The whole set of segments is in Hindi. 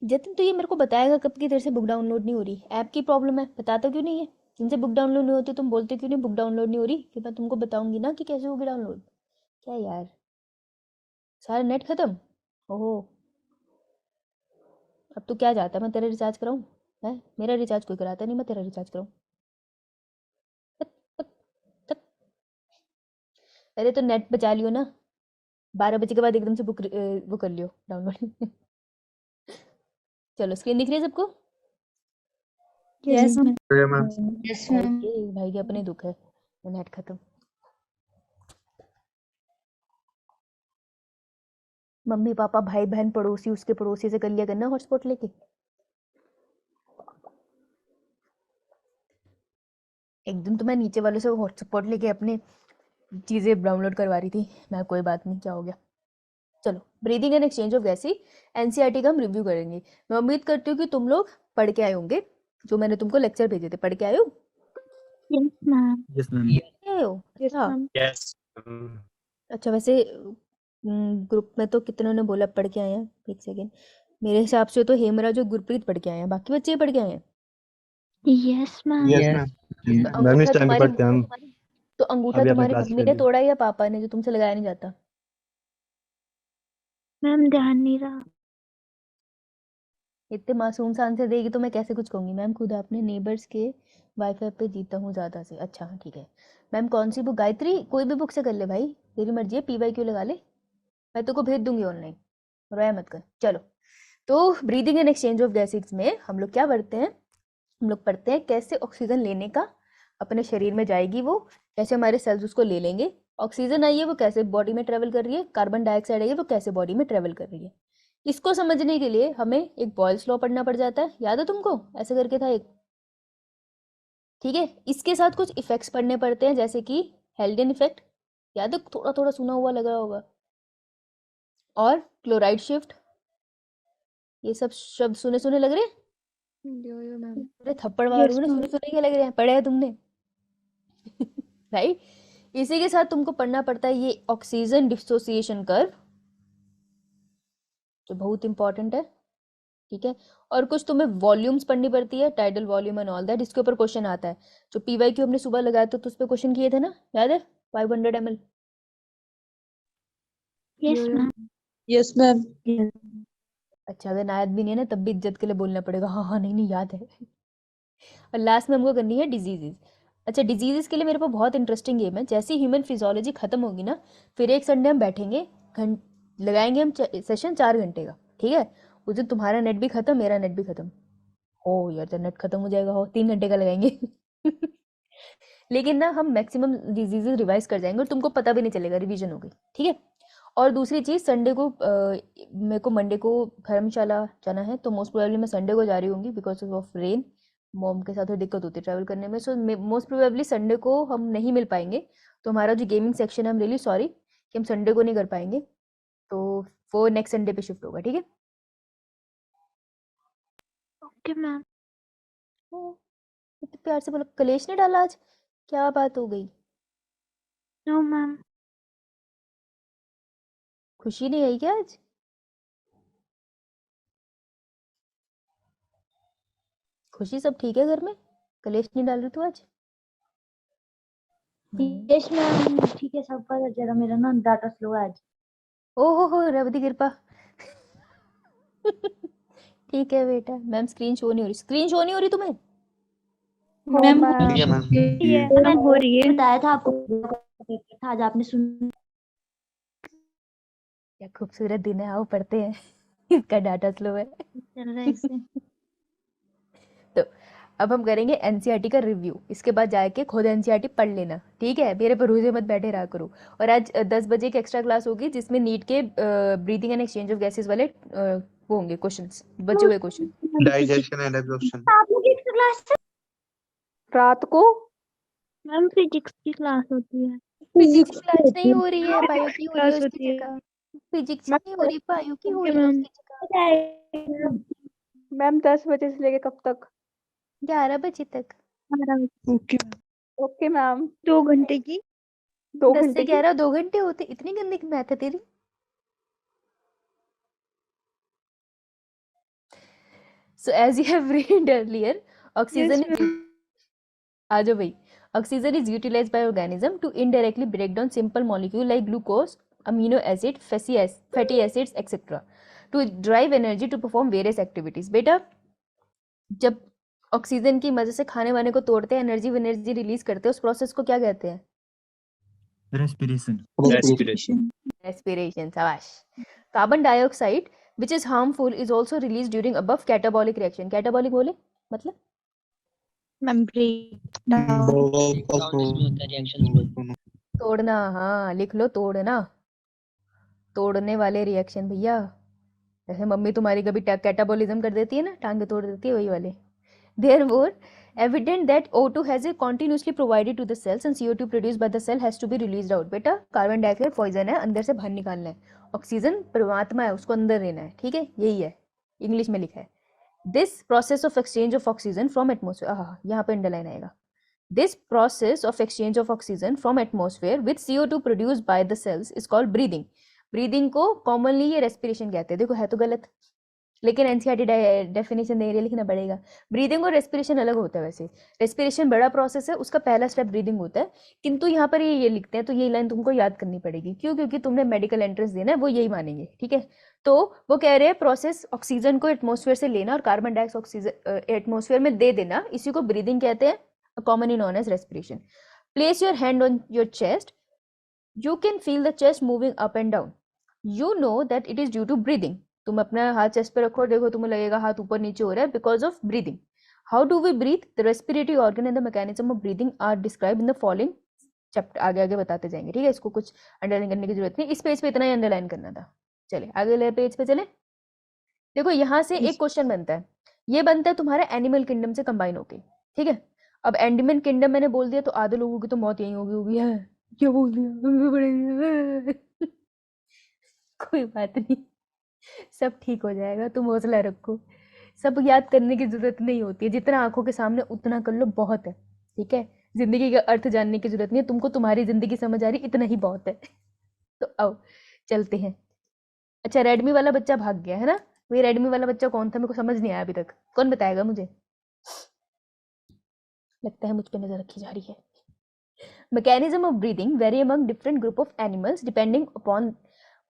जतिन तो ये मेरे को बताएगा कब की तेरे से बुक डाउनलोड नहीं हो रही, ऐप की प्रॉब्लम है, बताता क्यों नहीं है? जिनसे बुक डाउनलोड नहीं होती तुम बोलते क्यों नहीं बुक डाउनलोड नहीं हो रही? फिर मैं तुमको बताऊंगी ना कि कैसे होगी डाउनलोड। क्या यार, सारा नेट खत्म। ओहो, अब तो क्या चाहता है, मैं तेरा रिचार्ज कराऊं? है, मेरा रिचार्ज कोई कराता नहीं, मैं तेरा रिचार्ज कराऊं? तक, तक, तक। अरे तो नेट बचा लियो ना, 12 बजे के बाद एकदम से वो कर लियो डाउनलोड। चलो, स्क्रीन दिख रही है सबको? Yes ma'am. यस भाई मैम। के भाई के अपने दुख है, नेट खत्म। मम्मी पापा भाई बहन पड़ोसी, उसके पड़ोसी से कर लिया करना हॉटस्पॉट लेके। एक दिन तो मैं नीचे वालों से हॉटस्पॉट लेके अपने चीज़ें डाउनलोड करवा रही थी। मैं, कोई बात नहीं, क्या हो गया। चलो, breathing and exchange of gases, NCERT का हम रिव्यू करेंगे। मैं उम्मीद करती हूँ कि तुम लोग पढ़ के आए होंगे, जो मैंने तुमको लेक्चर भेजे थे। पढ़ के आए हो? Yes ma'am. Yes ma'am. आए हो? यस अच्छा। मैम। यस। अच्छा, वैसे ग्रुप में तो कितनों ने बोला पढ़ के आए हैं? एक सेकेंड, मेरे हिसाब से तो हेमराज और गुरप्रीत पढ़ के आए हैं, बाकी बच्चे पढ़ के आए हैं। Yes ma'am. Yes ma'am. तो मैम इस अंगूठा टाइम पे तुम्हारी पढ़ते हैं हम। तो अंगूठा अभी अपने तुम्हारी क्लास मम्मी के ने लिए। तोड़ा या पापा ने, जो तुमसे लगाया नहीं जाता? मैम ध्यान नहीं रहा। इतने मासूम सा आंसर देगी तो मैं कैसे कुछ कहूंगी? मैम खुद अपने नेबर्स के वाईफाई पे जीता हूँ ज़्यादा से। अच्छा हाँ, ठीक है। मैम कौन सी बुक? गायत्री, कोई भी बुक से कर ले भाई, तेरी मर्जी है, पीवाई क्यों लगा ले, मैं तेरे को भेज दूंगी ऑनलाइन, रोया मत कर। चलो, तो breathing and exchange of gases में हम लोग क्या पढ़ते हैं? हम लोग पढ़ते हैं कैसे ऑक्सीजन लेने का, अपने शरीर में जाएगी वो, कैसे हमारे सेल्स उसको ले लेंगे। ऑक्सीजन आई है वो कैसे बॉडी में ट्रेवल कर रही है, कार्बन डाइऑक्साइड आई है वो कैसे बॉडी में ट्रेवल कर रही है। इसको समझने के लिए हमें एक बॉयल्स लॉ पढ़ना पड़ जाता है, याद है तुमको? ऐसे करके था एक, ठीक है। इसके साथ कुछ इफेक्ट्स पढ़ने पड़ते हैं, जैसे कि हेल्डेन इफेक्ट, याद है? थोड़ा थोड़ा सुना हुआ लग रहा होगा। और क्लोराइड शिफ्ट, ये सब शब्द सुने सुने लग रहे हैं? अरे थप्पड़ यस मारूंगी ना, सुने मैम। सुने क्या लग रहे हैं, पढ़े हैं तुमने? राइट। इसी के साथ तुमको पढ़ना पड़ता है ये ऑक्सीजन डिसोसिएशन कर्व, जो बहुत इंपॉर्टेंट है, ठीक है। और कुछ तुम्हें वॉल्यूम्स पढ़नी पड़ती है, tidal volume and all that, इसके ऊपर क्वेश्चन आता है। जो पीवाईक्यू हमने सुबह लगाया था तो उस पर क्वेश्चन किए थे ना, याद है? 500 ml। Yes ma'am. Yes ma'am. अच्छा, अगर याद भी नहीं है ना तब भी इज्जत के लिए बोलना पड़ेगा, हाँ हाँ नहीं नहीं याद है। और लास्ट में हमको करनी है डिजीजेज। अच्छा, डिजीजेस के लिए मेरे पास बहुत इंटरेस्टिंग गेम है। जैसे ह्यूमन फिजियोलॉजी खत्म होगी ना, फिर एक संडे हम बैठेंगे, लगाएंगे हम सेशन 4 घंटे का, ठीक है। उस दिन तुम्हारा नेट भी खत्म, मेरा नेट भी खत्म। हो यार, जब नेट खत्म हो जाएगा, हो 3 घंटे का लगाएंगे। लेकिन ना हम मैक्सिमम डिजीजेज रिवाइज कर जाएंगे और तुमको पता भी नहीं चलेगा, रिवीजन हो गई, ठीक है। और दूसरी चीज़, संडे को मेरे को मंडे को धर्मशाला जाना है, तो मोस्ट प्रोबेबली मैं संडे को जा रही होंगी बिकॉज ऑफ रेन। मॉम के साथ थोड़ी दिक्कत होती है ट्रैवल करने में, सो मोस्ट प्रोबेबली संडे को हम नहीं मिल पाएंगे। तो हमारा जो गेमिंग सेक्शन है, हम रियली सॉरी कि हम संडे को नहीं कर पाएंगे, तो वो नेक्स्ट संडे पे शिफ्ट होगा, ठीक है। Okay ma'am. इतने प्यार से बोलो, कलेश ने डाला आज, क्या बात हो गई? No ma'am. खुशी नहीं आई क्या आज? खुशी, सब ठीक है घर में? कलेश नहीं डाल रही तू आज? यस मैम, ठीक है सब पर, जरा मेरा ना डाटा स्लो है आज। ओ हो, रब दी कृपा। ठीक है बेटा। मैम स्क्रीन शो नहीं हो रही, स्क्रीन शो नहीं हो रही तुम्हें? मैम ठीक है मैम। ये मैम हो रही है, बताया था आपको था आज, आपने सुन। क्या खूबसूरत दिन है, आओ पढ़ते हैं। इसका डाटा स्लो है। चल रहा है इससे। तो अब हम करेंगे एनसीईआरटी का रिव्यू, इसके बाद जाके खुद एनसीईआरटी पढ़ लेना, ठीक है। मेरे भरोसे मत बैठे रहा करो। और आज 10 बजे की एक्स्ट्रा क्लास होगी, जिसमें नीट के breathing and exchange of gases वाले वो होंगे क्वेश्चंस, बचे हुए क्वेश्चन। Digestion and absorption. आप लोग की क्लास है रात को मैम, फिजिक्स की क्लास होती है। फिजिक्स क्लास नहीं हो रही है, बायो की हो रही है क्लास उसकी होती है। जगह। फिजिक्स की नहीं हो रही, बायो की हो ओके रही है मैम। उसकी जगह। मैम 10 बजे से लेके कब तक? 11 बजे तक। ओके। Okay ma'am. 2 घंटे की। 2 10 से घंटे की। 11 2 घंटे होते? इतनी गंदी मैथ है तेरी। So as you have read earlier, oxygen Yes, is आ जाओ भाई. Oxygen is utilized by organism to indirectly break down simple molecule like glucose, amino acid, fatty acids, etc. to drive energy to perform various activities. बेटा जब ऑक्सीजन की मदद से खाने वाने को तोड़ते हैं, एनर्जी रिलीज करते हैं, उस प्रोसेस को क्या कहते हैं? Respiration. रेस्पिरेशन. शाबाश. Carbon dioxide which is harmful is also released during above catabolic reaction. catabolic बोले मतलब तोड़ना. हाँ लिख लो, तोड़ना, तोड़ने वाले रिएक्शन भैया. जैसे मम्मी तुम्हारी कभी कैटाबॉलिज्म कर देती है ना, टांगे तोड़ देती है, वही वाले. Therefore, evident that O2 has a continuously provided to the cells and CO2 produced by the cell has to be released out. बेटा कार्बन डाइऑक्साइड पॉइजन है, अंदर से बाहर निकालना है. ऑक्सीजन परमात्मा है, उसको अंदर लेना है. ठीक है, यही है, इंग्लिश में लिखा है. This process of exchange of oxygen from atmosphere, यहाँ पे अंडरलाइन आएगा. This process of exchange of oxygen from atmosphere with CO2 produced by the cells is called breathing. Breathing को commonly ये respiration कहते हैं. देखो है तो गलत, लेकिन एनसीईआरटी डेफिनेशन दे रही है, लिखना पड़ेगा. ब्रीदिंग और रेस्पिरेशन अलग होता है. वैसे रेस्पिरेशन बड़ा प्रोसेस है, उसका पहला स्टेप ब्रीदिंग होता है, किंतु यहाँ पर ये लिखते हैं, तो ये लाइन तुमको याद करनी पड़ेगी. क्यों? क्योंकि तुमने मेडिकल एंट्रेंस देना है, वो यही मानेंगे. ठीक है, तो वो कह रहे हैं प्रोसेस ऑक्सीजन को एटमोसफेयर से लेना और कार्बन डाइऑक्साइड एटमोसफेयर में दे देना, इसी को ब्रीदिंग कहते हैं, commonly known as respiration. Place your hand on your chest. You can feel the chest moving up and down. You know that it is due to breathing. तुम अपना हाथ चेस्ट पे रखो, देखो तुम्हें लगेगा हाथ ऊपर नीचे हो रहा है, because of breathing. How do we breathe? The respiratory organ and the mechanism of breathing are describe in the following chapter. आगे आगे बताते जाएंगे. ठीक है, इसको कुछ अंडरलाइन करने की जरूरत नहीं, इस पेज पे इतना ही अंडरलाइन करना था. चले आगे पेज पे चले. देखो यहाँ से एक क्वेश्चन बनता है, ये बनता है तुम्हारा एनिमल किंगडम से कंबाइन होके. ठीक है, अब एनिमल किंगडम मैंने बोल दिया तो आधे लोगों की तो मौत यही होगी है. क्या बोल दिया? कोई बात नहीं, सब ठीक हो जाएगा, तुम हौसला रखो. सब याद करने की जरूरत नहीं होती है, जितना आंखों के सामने उतना कर लो, बहुत है. ठीक है, जिंदगी का अर्थ जानने की जरूरत नहीं है तुमको, तुम्हारी जिंदगी समझ आ रही, इतना ही बहुत है. तो आओ चलते हैं. अच्छा, रेडमी वाला बच्चा भाग गया है ना? वही रेडमी वाला बच्चा कौन था, मेरे को समझ नहीं आया अभी तक. कौन बताएगा मुझे? लगता है मुझ पे नजर रखी जा रही है. Mechanism of breathing vary among different group of animals depending upon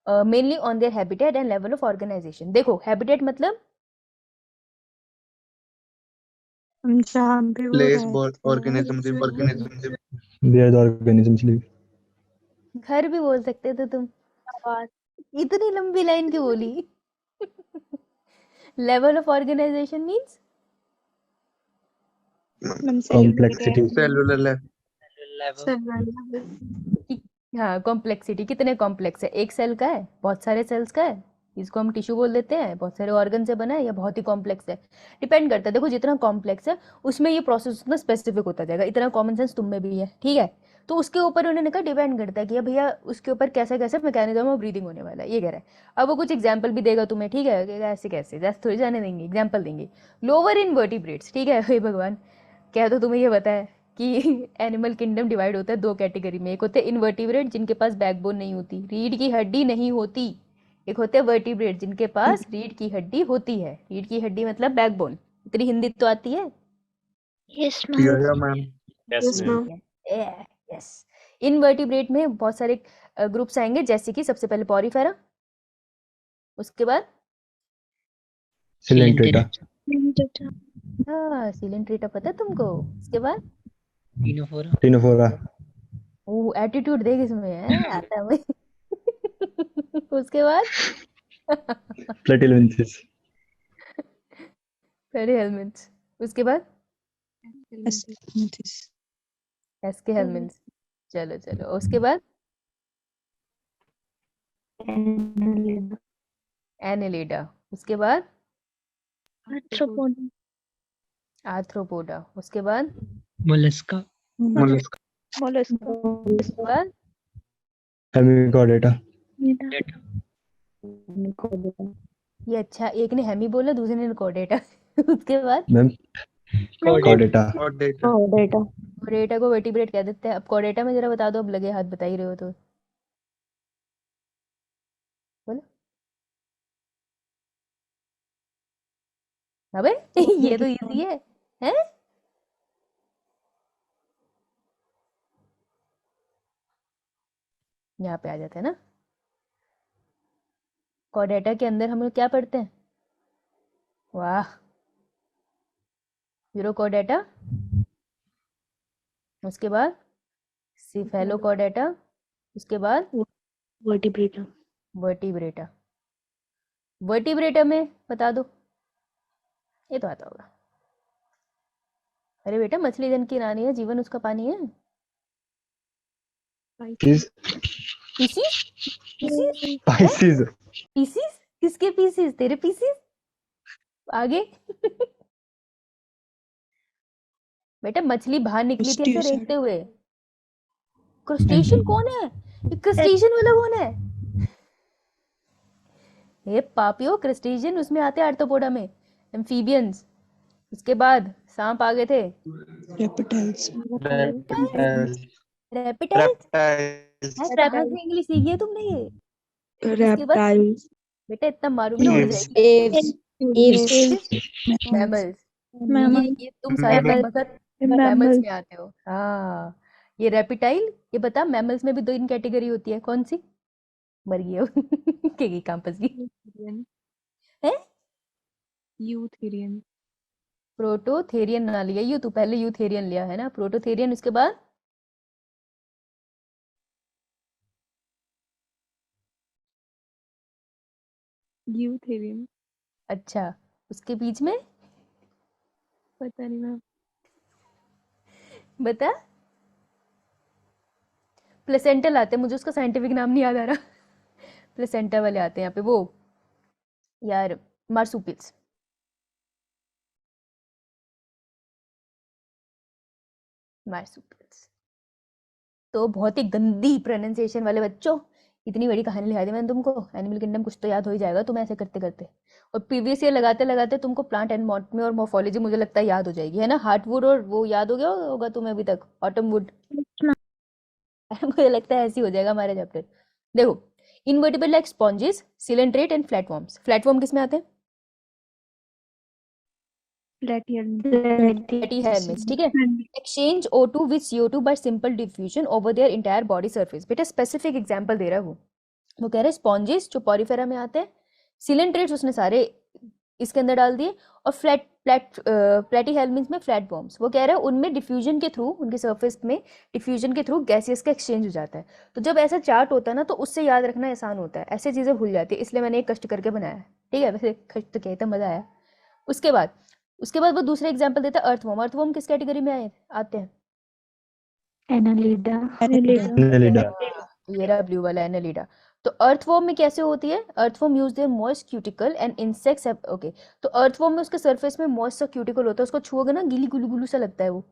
mainly on their habitat and level of organisation. देखो हैबिटेट मतलब Place, organism, Where the organisms live. घर भी बोल सकते थे तुम. इतनी लंबी लाइन क्यों बोली? Level of organisation means Complexity. cellular level. हाँ, कॉम्प्लेक्सिटी. कितने कॉम्प्लेक्स है? एक सेल का है, बहुत सारे सेल्स का है, इसको हम टिश्यू बोल देते हैं, बहुत सारे ऑर्गन से बना है, या बहुत ही कॉम्प्लेक्स है. डिपेंड करता है. देखो जितना कॉम्प्लेक्स है उसमें ये प्रोसेस उतना स्पेसिफिक होता जाएगा. इतना कॉमन सेंस तुम में भी है. ठीक है, तो उसके ऊपर उन्होंने कहा डिपेंड करता है कि भैया उसके ऊपर कैसे कैसे मैकेनिज्म ऑफ ब्रीदिंग होने वाला है, ये कह रहा है. अब वो कुछ एग्जाम्पल भी देगा तुम्हें. ठीक है, ऐसे कैसे जैसे थोड़ी जाने देंगे, एग्जाम्पल देंगे. Lower invertebrates. ठीक है, हे भगवान, क्या तो तुम्हें ये पता है कि एनिमल किंगडम डिवाइड होता है दो कैटेगरी में. एक होते हैं इनवर्टिब्रेट जिनके पास बैकबोन नहीं होती, रीढ़ की हड्डी नहीं होती. एक होते हैं वर्टिब्रेट जिनके पास रीढ़ की हड्डी होती है. रीढ़ की हड्डी मतलब बैकबोन. इतनी हिंदी तो आती है. Yes, Yeah, ma'am. Yes, ma'am. Yes. Invertebrate में बहुत सारे ग्रुप्स आएंगे, जैसे कि सबसे पहले पॉरीफेरा, उसके बाद Cylindrita. हाँ सिलेंट्रेटा पता है तुमको. उसके बाद Rhinophora. वो एटीट्यूड देख इसमें है, आता है भाई. उसके बाद Platyhelminthes. Peri helminths. उसके बाद एसके हेलमेंट्स. चलो चलो, उसके बाद एनेलिडा. उसके बाद आर्थ्रोपोडा. उसके बाद Mollusca. उसके बाद Hemichordata. ये अच्छा, एक ने हेमी बोला, दूसरे ने कोडेटा. उसके बाद Ma'am. Chordata. Or data. कोडेटा को वर्टिब्रेट कह देते हैं. अब कोडेटा में जरा बता दो, अब लगे हाथ बता ही रहे हो तो बोलो. अबे ये तो इजी है हैं? यहाँ पे आ जाते हैं ना। कोडेटा के अंदर हम लोग क्या पढ़ते हैं? वाह, यूरोकोडेटा, उसके बाद सिफेलोकोडेटा, उसके बाद वर्टिब्रेटा। वर्टिब्रेटा। वर्टिब्रेटा में बता दो, ये तो आता होगा। अरे बेटा, मछली जन की रानी है, जीवन उसका पानी है। Fish. पीसीस, पीसीस हैं? Pisces. पीसीस? किसके पीसीस? तेरे पीसीस? आगे बेटा, मछली बाहर निकली थी ऐसे रेंगते हुए। क्रस्टेशियन कौन है? ये क्रस्टेशियन वाला कौन है? ये पापियो, क्रस्टेशियन उसमें आते हैं आर्थ्रोपोडा में, एम्फीबियंस। उसके बाद सांप आ गए थे, Reptiles. रेप्टाइल्स। कहाँ से इंग्लिश सीखी है तुमने ये? इसके बाद Reptiles. बेटा इतना मारूंगी ना उड़ जाएगी। मैमल्स, ये तुम सारे लगभग मैमल्स में आते हो। हाँ, ये रेप्टाइल। ये बता, मैमल्स में भी 2 कैटेगरी होती है, कौन सी? मर गई हो के कैंपस की है। यूथेरियन। प्रोटोथेरियन ना लिया यू, तू पहले यूथेरियन लिया है ना, प्रोटोथेरियन। उसके बाद यूथेरियन। अच्छा, उसके बीच में पता नहीं मैम। बता। प्लेसेंटल आते हैं, मुझे उसका साइंटिफिक नाम नहीं याद आ रहा। प्लेसेंटा वाले आते हैं यहाँ पे, वो यार मार्सुपिल्स। मार्सुपिल्स। तो बहुत ही गंदी प्रोनाउंसिएशन वाले बच्चों, इतनी बड़ी कहानी लिखा दी मैंने तुमको। एनिमल किंगडम कुछ तो याद हो ही जाएगा तुम्हें ऐसे करते करते। और प्रीवियस ईयर लगाते लगाते तुमको प्लांट एंड में और मॉर्फोलॉजी मुझे लगता है याद हो जाएगी, है ना। हार्टवुड और वो याद हो गया होगा तुम्हें अभी तक, ऑटम वुड। मुझे लगता है ऐसे ही हो जाएगा हमारा चैप्टर। देखो, invertebrate like sponges, coelenterate and flatworms. Flatworm किस में आते हैं? प्लेटीहेल्मिन्थ्स, ठीक है। Exchange O2 with CO2 bye simple diffusion over their entire body surface. बेटा स्पेसिफिक एग्जांपल दे रहा है वो कह रहे हैं स्पॉन्जेस जो पॉरीफेरा में आते हैं, सिलेंट्रेट्स उसने सारे इसके अंदर डाल दिए, और प्लेटीहेल्मिन्थ्स में फ्लैटवर्म्स। वो कह रहे हैं उनमें डिफ्यूजन के थ्रू, उनके सरफेस में डिफ्यूजन के थ्रू गैसेस का एक्सचेंज हो जाता है। तो जब ऐसा चार्ट होता है ना, तो उससे याद रखना आसान होता है, ऐसे चीजें भूल जाती है, इसलिए मैंने एक कष्ट करके बनाया है, ठीक है। वैसे कष्ट तो कहता मजा आया। उसके बाद वो दूसरे एग्जांपल देता है अर्थवर्म। अर्थवर्म किस कैटेगरी में आते हैं? एनालिडा। Annelida. ये रहा ब्लू वाला एनालिडा। तो अर्थवर्म में कैसे होती है? Earthworm use their moist cuticle and insects. Okay, तो अर्थवर्म में उसके सरफेस में मॉइस्ट सा क्यूटिकल होता है, उसको छुओगे ना गीली गुलू गुलू सा लगता है वो।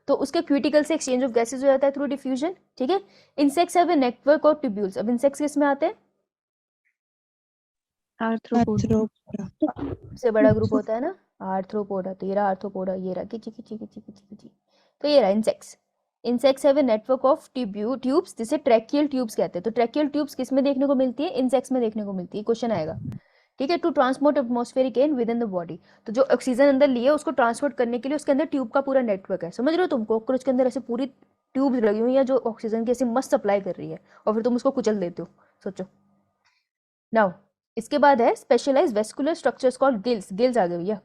तो उसके क्यूटिकल से एक्सचेंज ऑफ गैसेस हो जाता है थ्रू डिफ्यूजन, ठीक है। Insects have a network of tubules. अब इंसेक्ट्स किस में आते हैं? सबसे बड़ा ग्रुप होता है ना आर्थ्रोपोडा। तो ये रहा आर्थ्रोपोडा, ये रहा किची किची किची किची किची। तो ये रहा insects. Insects have a network of tubes, जिसे ट्रैकियल ट्यूब्स कहते हैं। तो ट्रैकियल ट्यूब्स किस में देखने को मिलती है? इंसेक्ट्स में देखने को मिलती है। क्वेश्चन आएगा, ठीक है। To transport atmospheric air within the body. तो जो ऑक्सीजन अंदर लिए उसको ट्रांसपोर्ट करने के लिए उसके अंदर ट्यूब का पूरा नेटवर्क है। समझ रहे हो तुम? कॉकरोच के अंदर ऐसे पूरी ट्यूब्स लगी हुई है जो ऑक्सीजन की ऐसे मस्त सप्लाई कर रही है, और फिर तुम उसको कुचल देते हो। सोचो नाउ। इसके बाद है specialised vascular structures called gills. Gills आ गए भैया।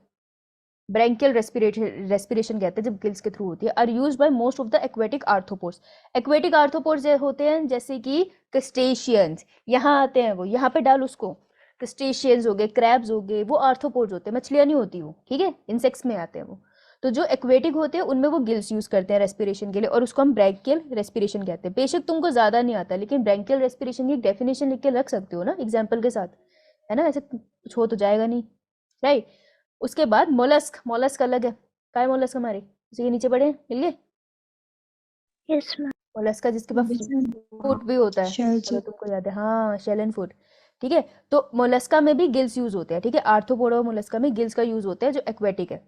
ब्रैंकियल रेस्पिरेशन कहते हैं जब गिल्स के थ्रू होती है। Are used by most of the aquatic arthropods. Aquatic arthropods होते हैं जैसे कि क्रस्टेशियंस, यहाँ आते हैं वो, यहाँ पे डाल उसको। क्रस्टेशियंस हो गए, क्रैब्स हो गए, वो आर्थ्रोपोड्स होते हैं, मछलियां नहीं होती वो, ठीक है। इंसेक्ट्स में आते हैं वो। तो जो एक्वेटिक होते हैं उनमें वो गिल्स यूज करते हैं रेस्पिरेशन के लिए, और उसको हम ब्रैंकियल रेस्पिरेशन कहते हैं। बेशक तुमको ज्यादा नहीं आता, लेकिन ब्रैंकियल रेस्पिरेशन की डेफिनेशन लिख के रख सकते हो ना एग्जाम्पल के साथ, है ना। ऐसे कुछ हो तो जाएगा नहीं, राइट। उसके बाद मोलस्क। मोलस्क अलग है। क्या है मोलस्क हमारे? उसी के नीचे पड़े हैं, मिल गए। Yes ma'am. मोलस्का जिसके पास फुट भी होता है, अगर तुमको याद है। हाँ, शेल एंड फुट, ठीक है। तो मोलस्का में भी गिल्स यूज होते हैं, ठीक है। आर्थ्रोपोडा मोलस्का में गिल्स का यूज होता है जो एक्वेटिक है।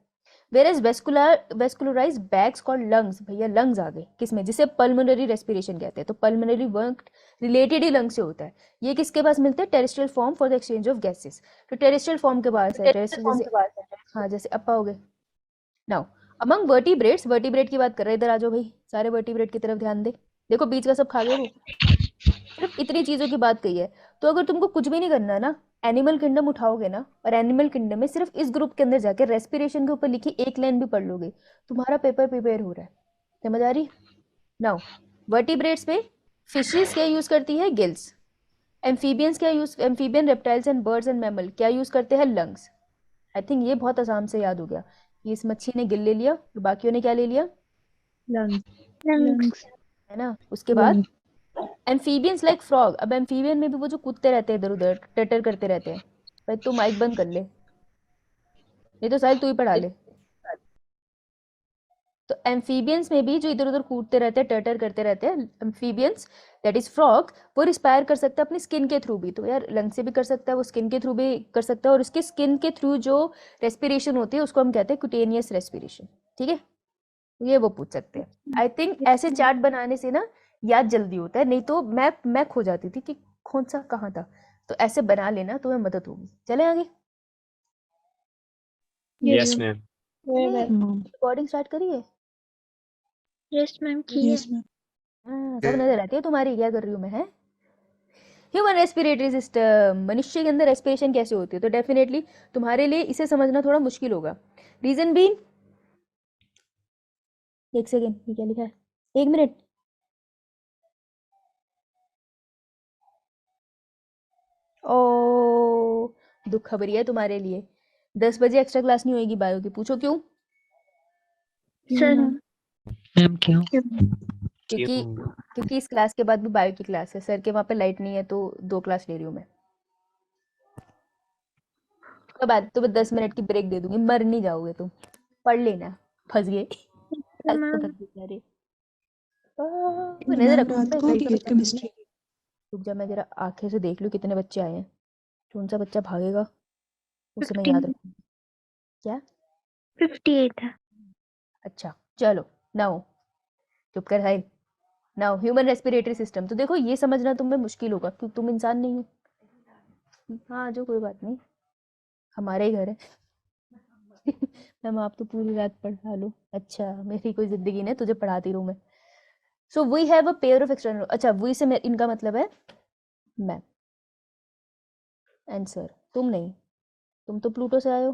Whereas vascularised bags called lungs. भैया लंग्स आ गए किसमें? जिसे पल्मोनरी रेस्पिरेशन कहते हैं। तो पल्मोनरी वर्क रिलेटेड ही लंग से होता है। ये किसके पास मिलते हैं? Terrestrial form for the exchange of gases. तो टेरेस्ट्रियल फॉर्म के पास है, हाँ जैसे अप पाओगे। नाउ अमंग वर्टिब्रेट्स, वर्टिब्रेट की बात कर रहे हैं, इधर आ जाओ भाई, सारे वर्टिब्रेट की तरफ ध्यान दे। देखो बीच का सब खा गए वो, सिर्फ इतनी चीजों की बात कही है। तो अगर तुमको कुछ भी नहीं करना है ना, एनिमल किंगडम उठाओगे ना, और एनिमल किंगडम में सिर्फ इस ग्रुप के अंदर जाके रेस्पिरेशन के ऊपर लिखी एक लाइन भी पढ़ लोगे, तुम्हारा पेपर प्रिपेयर हो रहा है। समझ आ रही? नाउ वर्टिब्रेट्स में फिशेस क्या यूज करती है? गिल्स। एम्फीबियंस क्या use, amphibian reptiles and birds and mammal क्या यूज करते हैं? लंग्स। आई थिंक ये बहुत आसान से याद हो गया कि इस मच्छी ने गिल ले लिया और बाकियों ने क्या ले लिया? लंग्स। है ना। उसके बाद एम्फीबियंस लाइक फ्रॉग। अब एम्फीबियन में भी वो जो कूदते रहते हैं इधर उधर, टटर करते रहते हैं। भाई तू माइक बंद कर ले, नहीं तो साहिल तू ही पढ़ा ले। तो एम्फीबियंस में भी जो इधर उधर कूदते रहते हैं, टटर करते रहते हैं, एम्फीबियंस दैट इज फ्रॉग, वो रिस्पायर कर सकता है अपनी स्किन के थ्रू भी। तो यार लंग से भी कर सकता है, वो स्किन के थ्रू भी कर सकता है, और उसके स्किन के थ्रू जो रेस्पिरेशन होती है उसको हम कहते हैं क्यूटेनियस रेस्पिरेशन। ठीक है, ये वो पूछ सकते हैं। आई थिंक ऐसे चार्ट बनाने से ना याद जल्दी होता है, नहीं तो मैं खो जाती थी कि कौन सा कहाँ था। तो ऐसे बना लेना, तुम्हें मदद होगी। चले आगे। Yes ma'am. रिकॉर्डिंग स्टार्ट करिए। Yes ma'am Yes, ma'am. हाँ, सब नजर आती है तुम्हारी, क्या कर रही हूँ मैं, है। ह्यूमन रेस्पिरेटरी सिस्टम, मनुष्य के अंदर रेस्पिरेशन कैसे होती है, तो डेफिनेटली तुम्हारे लिए इसे समझना थोड़ा मुश्किल होगा। रीजन भी, एक सेकेंड, ये क्या लिखा है, 1 मिनट। ओ दुख खबरी है तुम्हारे लिए, 10 बजे एक्स्ट्रा क्लास नहीं होगी बायो की। पूछो क्यों? सर मैम क्यों? क्योंकि इस क्लास के बाद भी बायो की क्लास है, सर के वहाँ पे लाइट नहीं है, तो 2 क्लास ले रही हूँ मैं। उसके बाद तुम्हें 10 मिनट की ब्रेक दे दूंगी, मर नहीं जाओगे तुम, पढ़ लेना। फंस गए आज तो फंस गए सारे। नजर मैम रखो रात पे, को कहीं होती पे है बच्चा केमिस्ट्री। रुक जा, मैं जरा आंखें से देख लूं कितने बच्चे आए हैं, कौन सा बच्चा भागेगा उसे मैं याद रखूंगी। क्या? 58 है। अच्छा चलो। नाउ चुप कर भाई। नाउ ह्यूमन रेस्पिरेटरी सिस्टम, तो देखो ये समझना तुम्हें मुश्किल होगा क्योंकि तुम इंसान नहीं हो। हाँ जो कोई बात नहीं, हमारा ही घर है। मैम आप तो पूरी रात पढ़ा लो। अच्छा मेरी कोई जिंदगी नहीं, तुझे पढ़ाती रहूं मैं। So we have a pair of external, अच्छा वी से इनका मतलब है मैं एंड सर। तुम नहीं, तुम तो प्लूटो से आए हो,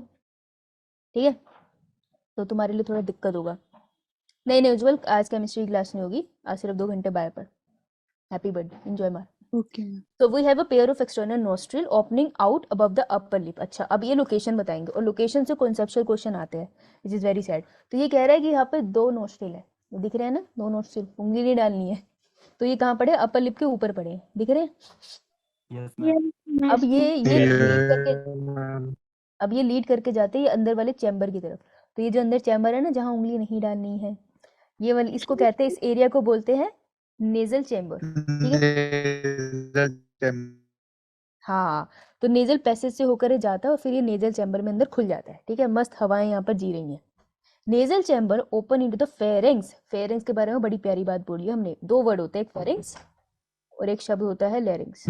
ठीक है, तो तुम्हारे लिए थोड़ा दिक्कत होगा। नहीं नहीं उज्जवल, आज केमिस्ट्री क्लास नहीं होगी, आज सिर्फ 2 घंटे बाय पर। हैप्पी बर्थडे, एंजॉय मार। Okay ma'am. So we have a pair of external nostril opening out above the upper lip। अच्छा अब ये लोकेशन बताएंगे, और लोकेशन से कॉन्सेप्चुअल क्वेश्चन आते हैं, विच इज वेरी सैड। तो ये कह रहा है कि यहाँ पे 2 नोस्ट्रिल है, ये दिख रहे हैं ना, 2 नोस्ट्रिल, उंगली नहीं डालनी है। तो ये कहाँ पड़े? अपर लिप के ऊपर पड़े हैं, दिख रहे हैं। अब ये लीड करके जाते हैं ये अंदर वाले चैम्बर की तरफ। तो ये जो अंदर चैम्बर है ना, जहाँ उंगली नहीं डालनी है, ये वाली, इसको कहते हैं, इस एरिया को बोलते हैं नेजल चैम्बर। ठीक है, हाँ। तो नेजल पैसेज से होकर जाता है और फिर ये नेजल चैम्बर में अंदर खुल जाता है। ठीक है, मस्त हवाएं यहाँ पर जी रही हैं। Nasal chamber open into the pharynx. Pharynx के बारे में बड़ी प्यारी बात बोली है हमने, 2 वर्ड होते हैं, एक फेरिंग्स और एक शब्द होता है लैरिंग्स।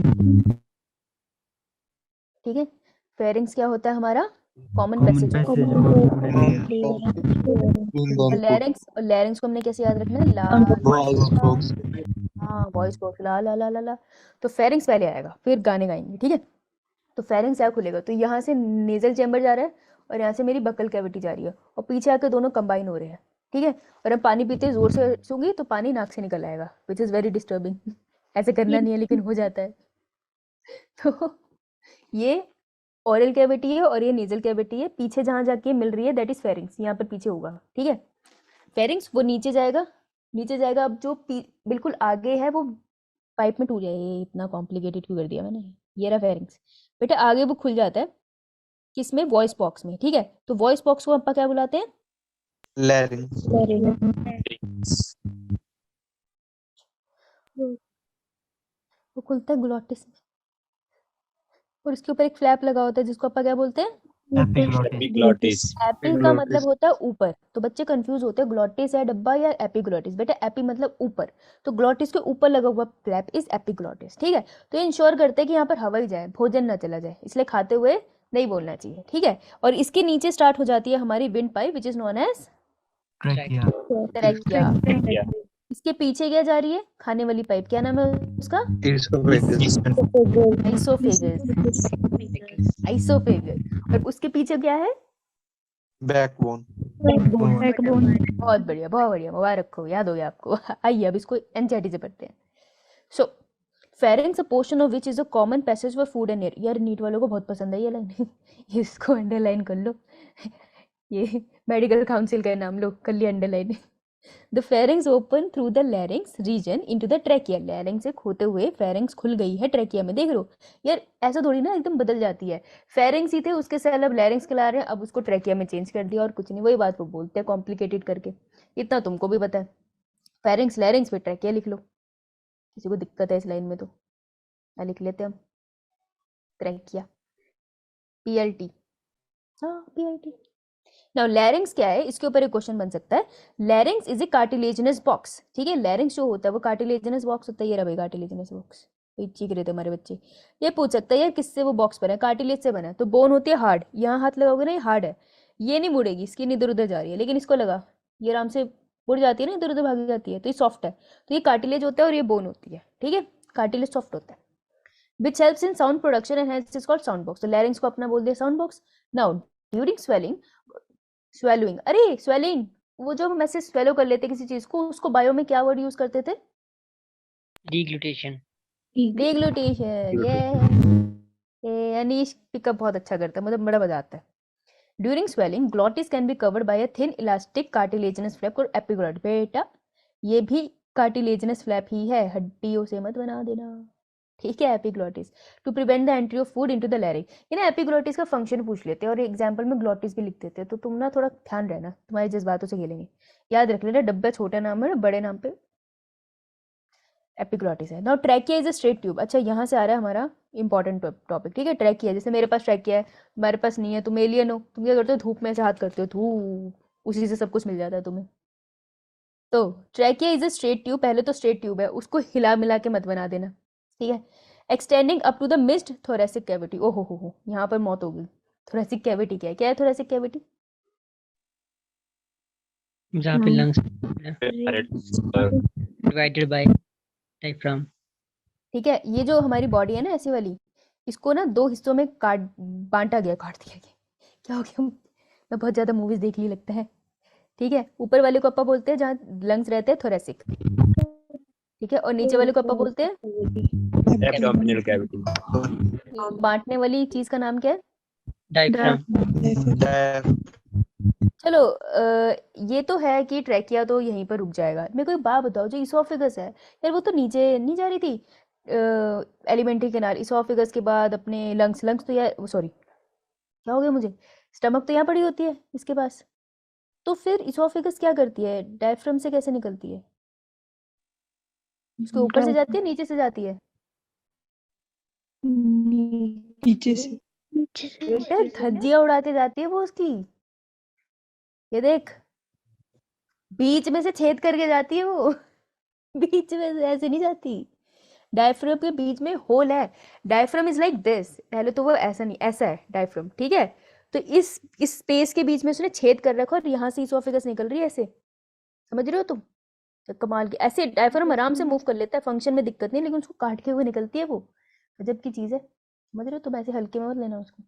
ठीक है, फेरिंग्स क्या होता है हमारा? Common passage. लैरिंग्स, और लैरिंग्स को हमने कैसे याद रखना है? ला, हाँ वॉइस बॉक्स, ला ला ला ला ला। तो फेरिंग्स पहले आएगा, फिर गाने गाएंगे। ठीक है, तो फेरिंग्स क्या खुलेगा, तो यहाँ से नेजल चैम्बर जा रहा है और यहाँ से मेरी बकल कैविटी जा रही है, और पीछे आकर दोनों कंबाइन हो रहे हैं। ठीक है, और हम पानी पीते जोर से सूंगी तो पानी नाक से निकल आएगा, विच इज वेरी डिस्टर्बिंग। ऐसे करना नहीं है लेकिन हो जाता है। तो ये ओरल कैविटी है और ये नेजल कैविटी है, पीछे जहाँ जाके मिल रही है दैट इज फेरिंग्स, यहाँ पर पीछे होगा। ठीक है, फेरिंग्स वो नीचे जाएगा, नीचे जाएगा। अब जो बिल्कुल आगे है वो पाइप में टूट जाए, ये इतना कॉम्प्लिकेटेड क्यों कर दिया मैंने। ये रहा फेरिंग्स, बेटा आगे वो खुल जाता है, किसमें? वॉइस बॉक्स में। ठीक है, तो वॉइस बॉक्स को अपन क्या बुलाते हैं? लैरिंग्स। वो खुलता है ग्लॉटिस में, और उसके ऊपर एक फ्लैप लगा होता है जिसको अपन क्या बोलते हैं? एपिग्लॉटिस। एपी का मतलब होता है ऊपर। तो बच्चे कंफ्यूज होते हैं, ग्लॉटिस है डब्बा या एपिग्लॉटिस। बेटा एपी मतलब ऊपर, तो ग्लॉटिस के ऊपर लगा हुआ फ्लैप इज एपिग्लॉटिस। ठीक है, तो ये इंश्योर करते हैं कि यहाँ पर हवा ही जाए, भोजन ना चला जाए, इसलिए खाते हुए नहीं बोलना चाहिए, ठीक है। और इसके नीचे स्टार्ट हो जाती है हमारी windpipe which is known as trachea. इसके पीछे क्या जा रही है, खाने वाली पाइप, क्या नाम है उसका? Esophagus. आइसोफेगस। आइसोफेगस। और उसके पीछे क्या है? Backbone. बहुत बढ़िया, बहुत बढ़िया, मुबारक हो, याद हो गया आपको। आइए अब इसको एनसीईआरटी से पढ़ते हैं। So pharynx a portion of which is a common passage for food and air. यार नीट वालों को बहुत पसंद है ये लाइन। इसको अंडरलाइन कर लो। ये मेडिकल काउंसिल का नाम लो, कर लिया underline. The pharynx open through the larynx region into the trachea. larynx से खोते हुए pharynx खुल गई है ट्रैकिया में, देख लो यार, ऐसा थोड़ी ना एकदम बदल जाती है। pharynx ही थे, उसके सेल अब larynx के ला रहे हैं, अब उसको ट्रैकिया में चेंज कर दिया और कुछ नहीं, वही बात वो बोलते हैं कॉम्प्लिकेटेड करके। इतना तुमको भी पता है। pharynx larynx पे ट्रैकिया लिख लो, किसी को दिक्कत है इस लाइन में तो क्या लिख लेते हैं हम? Trachea, PLT। हाँ PLT। नाउ लैरिंग्स क्या है, इसके ऊपर एक क्वेश्चन बन सकता है। लैरिंग्स इज ए कार्टिलेजिनस बॉक्स, ठीक है। लैरिंग्स जो होता है वो कार्टिलेजिनस बॉक्स होता है। ये रहा भाई कार्टिलेजिनस बॉक्स, चीख रहे थे हमारे बच्चे। ये पूछ सकता है यार किससे वो बॉक्स बना है, कार्टिलेज से बना है, तो बोन होती है हार्ड, यहाँ हाथ लगाओगे ना ये हार्ड है, ये नहीं मुड़ेगी, स्किन इधर उधर जा रही है, लेकिन इसको लगा ये आराम से मुड़ जाती है ना, इधर उधर भाग जाती है, तो ये सॉफ्ट है। तो ये कार्टिलेज होता है और ये बोन होती है, ठीक है। कार्टिलेज सॉफ्ट होता है। Which helps in sound production and helps is called sound box. तो लैरिंग्स को अपना बोल दिया sound box. Now during swelling, अरे स्वेलिंग, वो जो हम ऐसे स्वेलो कर लेते किसी चीज को, उसको बायो में क्या वर्ड यूज करते थे? डिग्लूटेशन। डिग्लूटेशन। ये अनीश पिकअप बहुत अच्छा करता है, मतलब बड़ा मजा आता है। During swelling glottis can be covered by a thin elastic cartilaginous flap और एपिग्लॉटिस। बेटा ये भी कार्टिलेजिनस फ्लैप ही है, हड्डियों से मत बना देना, ठीक है। Epiglottis to prevent the entry of food into the larynx. ये ना एपिग्लॉटिस का फंक्शन पूछ लेते हैं और एग्जांपल में ग्लॉटिस भी लिख देते हैं, तो तुम ना थोड़ा ध्यान रहना, तुम्हारी जज्बातों से खेलेंगे। याद रख लेना, डब्बा छोटा नाम है, बड़े नाम पे एपिग्लॉटिस है। Now trachea is a straight tube. अच्छा यहाँ से आ रहा है हमारा इंपॉर्टेंट टॉपिक, ठीक है। ट्रैकिया, जैसे मेरे पास ट्रैकिया है, तुम्हारे पास नहीं है, तुम एलियन हो, तुम क्या करते हो, धूप में से हाथ करते हो, धूप, उसी से सब कुछ मिल जाता है तुम्हें। तो trachea is a straight tube, पहले तो स्ट्रेट ट्यूब है, उसको हिला मिला के मत बना देना, ठीक है। Extending up to the mid thoracic cavity. ओहो हो, यहाँ पर मौत हो गई। थोरेसिक कैविटी क्या है, क्या है थोरेसिक कैविटी? जहाँ पे लंग्स डिवाइडेड बाय डायफ्राम। ठीक है, ये जो हमारी बॉडी है ना ऐसी वाली, इसको ना दो हिस्सों में बांटा गया, काट दिया गया। क्या हो गया? मैं बहुत ज्यादा मूवीज देख ली लगता है, ठीक है। ऊपर वाले को अपा बोलते हैं जहाँ लंग्स रहते हैं, थोरेसिक, ठीक है। और नीचे वाले को अपा बोलते हैं एब्डोमिनल कैविटी। बांटने वाली चीज का नाम क्या है? डायफ्राम। चलो ये तो है कि ट्रैकिया तो यहीं पर रुक जाएगा। मेरे को एक बात बताओ, जो इसोफिगस है यार, वो तो नीचे नहीं जा रही थी एलिमेंट्री कैनाल, इसोफिगस के बाद अपने लंग्स, लंग्स तो यार सॉरी क्या हो गया मुझे, स्टमक तो यहाँ पड़ी होती है इसके पास, तो फिर इसोफिगस क्या करती है, डायफ्राम से कैसे निकलती है? उसके ऊपर से जाती है, नीचे से जाती है? नीचे से। बेटा धज्जियां उड़ा के जाती है वो उसकी, ये देख, बीच में से छेद करके जाती है वो। बीच में से ऐसे नहीं जाती, डायफ्राम के बीच में होल है। डायफ्राम इज लाइक दिस, पहले तो वो ऐसा नहीं, ऐसा है डायफ्राम, ठीक है। तो इस स्पेस के बीच में उसने छेद कर रखा और यहाँ से इसोफिगस निकल रही है ऐसे, समझ रहे हो तुम? तो कमाल की, ऐसे डायफ्राम आराम से मूव कर लेता है, फंक्शन में दिक्कत नहीं, लेकिन उसको काट के हुए निकलती है वो, गजब की चीज है, समझ रहे हो तुम? ऐसे हल्के में मत लेना उसको।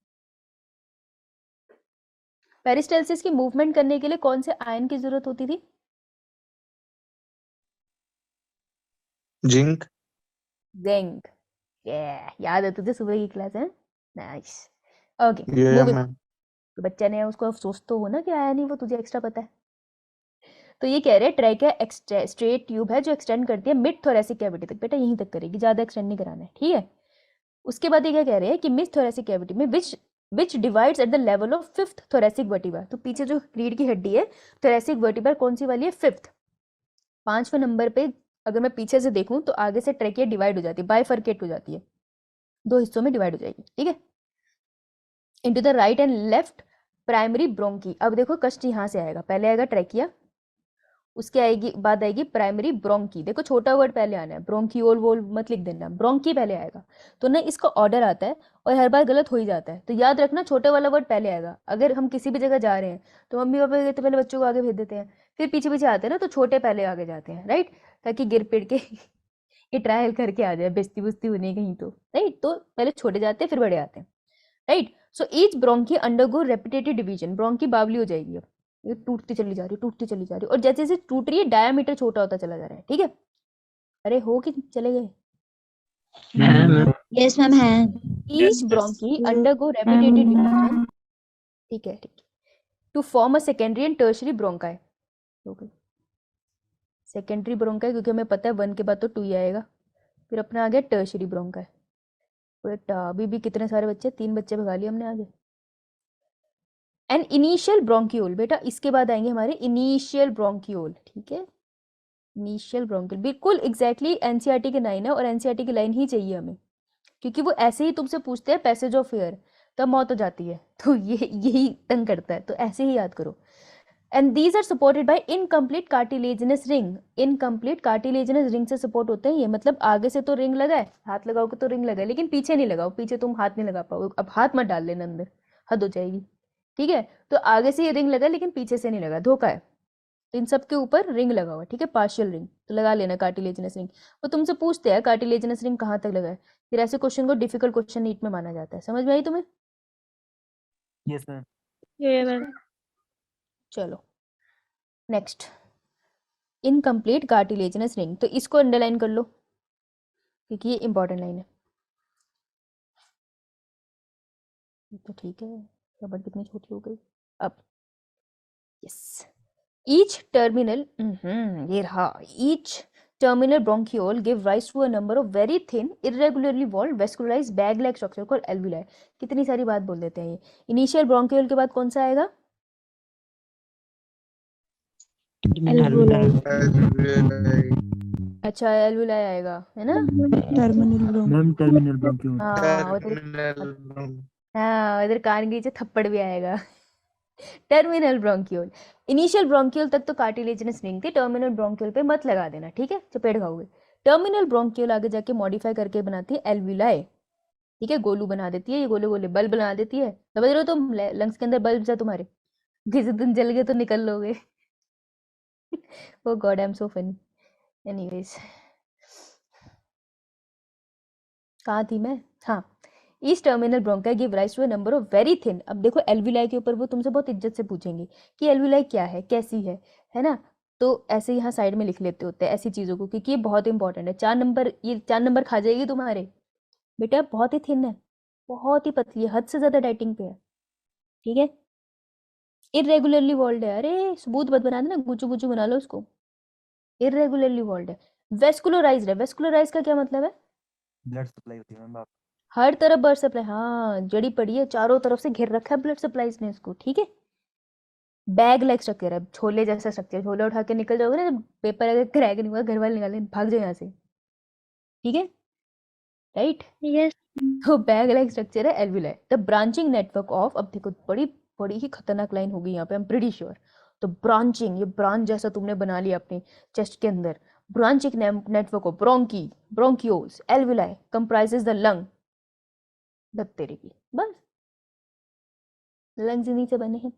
पेरिस्टालसिस की मूवमेंट करने के लिए कौन से आयन की जरूरत होती थी? Zinc. जिंक। याद है तुझे सुबह की क्लास है, nice. Okay Yeah, moving. ma'am. तो बच्चा ने उसको अफसोस तो हो ना कि आया नहीं वो, तुझे एक्स्ट्रा पता है। तो ये कह रहे हैं ट्रैकिया स्ट्रेट ट्यूब है जो एक्सटेंड करती है मिड थोरेसिक कैविटी तक, बेटा यहीं तक करेगी, ज्यादा एक्सटेंड नहीं कराना है, ठीक है। उसके बाद ये क्या कह रहे हैं कि मिड थोरेसिक कैविटी में विच divides at the level of fifth thoracic vertebra. तो पीछे जो रीढ़ की हड्डी है थोरेसिक वर्टिब्रा कौन सी वाली है? फिफ्थ, 5वें नंबर पे। अगर मैं पीछे से देखूं तो आगे से ट्रैकिया डिवाइड हो जाती है, बाइफर्केट हो जाती है, दो हिस्सों में डिवाइड हो जाएगी, ठीक है। Into the right and left primary bronchi. अब देखो कष्ट यहाँ से आएगा, पहले आएगा ट्रैकिया, उसके आएगी बाद आएगी प्राइमरी ब्रोंकी। देखो छोटा वर्ड पहले आना है, ब्रोंकियोल वोल मत लिख देना, ब्रोंकी पहले आएगा। तो ना इसका ऑर्डर आता है और हर बार गलत हो ही जाता है, तो याद रखना छोटे वाला वर्ड पहले आएगा। अगर हम किसी भी जगह जा रहे हैं तो मम्मी पापा तो पहले बच्चों को आगे भेज देते हैं, फिर पीछे पीछे आते हैं ना, तो छोटे पहले आगे जाते हैं, राइट, ताकि गिर पिट के ये ट्रायल करके आ जाए, बेस्ती बुस्ती होने कहीं तो, राइट। तो पहले छोटे जाते हैं फिर बड़े आते हैं, right. So each bronchi undergo repetitive division, bronchi बावली हो जाएगी अब, ये टूटती चली जा रही, टूटती चली जा रही, और जैसे जैसे टूट रही है डायमीटर छोटा होता चला जा रहा है, ठीक है। अरे हो कि चले गए? हाँ मैम। यस मैम है। Each bronchi undergo repetitive division, ठीक है, ठीक है, to form a secondary and tertiary bronchi. Okay, secondary bronchi क्योंकि हमें पता है 1 के बाद तो 2 ही आएगा, फिर अपना आ गया टर्शरी ब्रोंकाई। बेटा अभी भी कितने सारे बच्चे, 3 बच्चे भगा लिए हमने आगे। एंड इनिशियल ब्रोंकियोल, बेटा इसके बाद आएंगे हमारे इनिशियल ब्रोंकियोल, ठीक है, इनिशियल ब्रोंकियोल बिल्कुल एग्जैक्टली एनसीईआरटी के 9 है, और एनसीईआरटी की लाइन ही चाहिए हमें, क्योंकि वो ऐसे ही तुमसे पूछते हैं पैसेज ऑफ एयर, तब मौत हो जाती है, तो ये यही तंग करता है, तो ऐसे ही याद करो। And these are supported by incomplete cartilaginous ring, incomplete cartilaginous ring से सपोर्ट होते हैं ये, मतलब आगे से तो रिंग लगा है, हाथ लगाओगे तो रिंग लगा है, लेकिन पीछे नहीं लगाओ, पीछे तुम हाथ नहीं लगा पाओगे, अब हाथ मत डाल लेना अंदर, हद हो जाएगी, ठीक है। तो आगे से ये रिंग लगा लेकिन पीछे से नहीं लगा, धोखा है। तो इन सब के ऊपर रिंग लगा हुआ, ठीक है, पार्शियल रिंग, तो लगा लेना कार्टिलेजिनस रिंग। वो तुमसे पूछते हैं कार्टिलेजिनस रिंग कहाँ तक लगा है, फिर ऐसे क्वेश्चन को डिफिकल्ट क्वेश्चन नीट में माना जाता है। समझ में आई तुम्हें? Yes, ma'am. ये मैम। चलो नेक्स्ट, इनकम्प्लीट कार्टिलेजिनस रिंग, तो इसको अंडरलाइन कर लो क्योंकि ये इंपॉर्टेंट लाइन है। तो ठीक है, रबड़ कितनी छोटी हो गई अब। यस, ईच टर्मिनल, ये रहा, each terminal bronchiole give rise to a number of very thin irregularly walled vascularised bag like structure called alveoli. कितनी सारी बात बोल देते हैं ये। इनिशियल ब्रोंकियोल के बाद कौन सा आएगा? अच्छा एल्वुलाई आएगा, है ना? Terminal bronchi Ma'am, terminal bronchiole. हाँ उधर, Terminal bronchiole. हाँ उधर कान के नीचे थप्पड़ भी आएगा। टर्मिनल ब्रोंकियोल, इनिशियल ब्रोंकियोल तक तो कार्टिलेजिनस रिंग थी, टर्मिनल ब्रोंकियोल पे मत लगा देना, ठीक है, चपेट खाओगे। टर्मिनल ब्रोंकियोल आगे जाके मॉडिफाई करके बनाती है एल्वुलाई, ठीक है, गोलू बना देती है, ये गोले गोले बल्ब बना देती है। समझ रहे हो तुम, लंग्स के अंदर बल्ब है तुम्हारे, किसी दिन जल गए तो निकल लोगे। Oh god I am so funny. Anyways कहाँ थी मैं? हाँ, each terminal bronchi give rise to a number of very thin. अब देखो एल्वुलाई के ऊपर वो तुमसे बहुत इज्जत से पूछेंगे कि एल्वुलाई क्या है, कैसी है ना, तो ऐसे यहाँ साइड में लिख लेते होते हैं ऐसी चीज़ों को, क्योंकि ये बहुत इंपॉर्टेंट है। 4 नंबर, ये 4 नंबर खा जाएगी तुम्हारे बेटा, बहुत ही थिन है, बहुत ही पतली है, हद से ज़्यादा डाइटिंग पे है, ठीक है। इरेगुलरली वॉल्ड है, अरे सबूत मत बना देना, गुचू गुचू बना लो उसको। इरेगुलरली वॉल्ड है, वेस्कुलराइज्ड है, वेस्कुलराइज का क्या मतलब है? Blood supply होती है मैम आप। हर तरफ ब्लड सप्लाई, हाँ जड़ी पड़ी है, चारों तरफ से घेर रखा है ब्लड सप्लाईज ने इसको, ठीक है। बैग लाइक स्ट्रक्चर है, छोले जैसा स्ट्रक्चर, छोले उठा के निकल जाओगे ना, जब पेपर अगर क्रैक नहीं हुआ घर वाले निकाले भाग जाओ यहाँ से, ठीक है, राइट। यस तो बैग लाइक स्ट्रक्चर है alveoli. The branching network of, अब देखो बड़ी बड़ी ही खतरनाक लाइन होगी यहाँ पे, आई एम प्रीटी श्योर। तो ब्रांचिंग, ये ब्रांच जैसा तुमने बना लिया अपने चेस्ट के अंदर, branching network of bronchi bronchioles alveoli comprises the lung, तेरे की बस, लंग्स इन्हीं से बने हैं।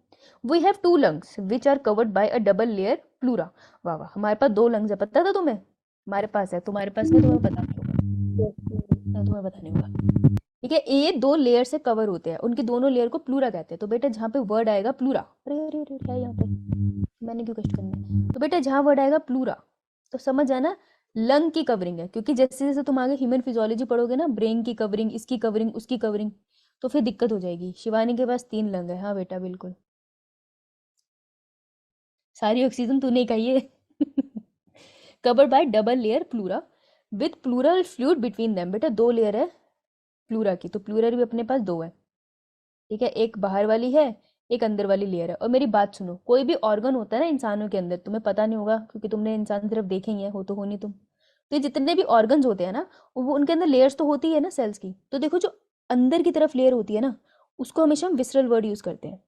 We have 2 lungs which are covered by a double layer pleura. वाह वाह, हमारे पास 2 lungs है, पता था तुम्हें? हमारे पास है, तुम्हारे पास नहीं, तुम्हें पता नहीं होगा, तुम्हें पता नहीं होगा, ठीक है। ये 2 लेयर से कवर होते हैं, उनकी दोनों लेयर को प्लूरा कहते हैं। तो बेटा जहाँ पे वर्ड आएगा प्लूरा, अरे अरे अरे क्या है यहाँ पे, मैंने क्यों कष्ट करना है? तो बेटा जहाँ वर्ड आएगा प्लूरा, तो समझ आना लंग की कवरिंग है, क्योंकि जैसे जैसे तुम आगे ह्यूमन फिजियोलॉजी पढ़ोगे ना, ब्रेन की कवरिंग, इसकी कवरिंग, उसकी कवरिंग, तो फिर दिक्कत हो जाएगी। शिवानी के पास 3 लंग है, हाँ बेटा बिल्कुल, सारी ऑक्सीजन तूने ही खाई है। Covered by double layer pleura with pleural fluid between them. बेटा 2 लेयर है प्लूरा की, तो प्लूरा भी अपने पास 2 है, ठीक है, एक बाहर वाली है, एक अंदर वाली लेयर है। और मेरी बात सुनो, कोई भी ऑर्गन होता है ना इंसानों के अंदर, तुम्हें पता नहीं होगा क्योंकि तुमने इंसान सिर्फ देखे ही है, हो तो हो नहीं तुम, तो ये जितने भी ऑर्गन्स होते हैं ना, वो उनके अंदर लेयर्स तो होती है ना सेल्स की। तो देखो जो अंदर की तरफ लेयर होती है ना, उसको हमेशा हम विसरल वर्ड यूज करते हैं।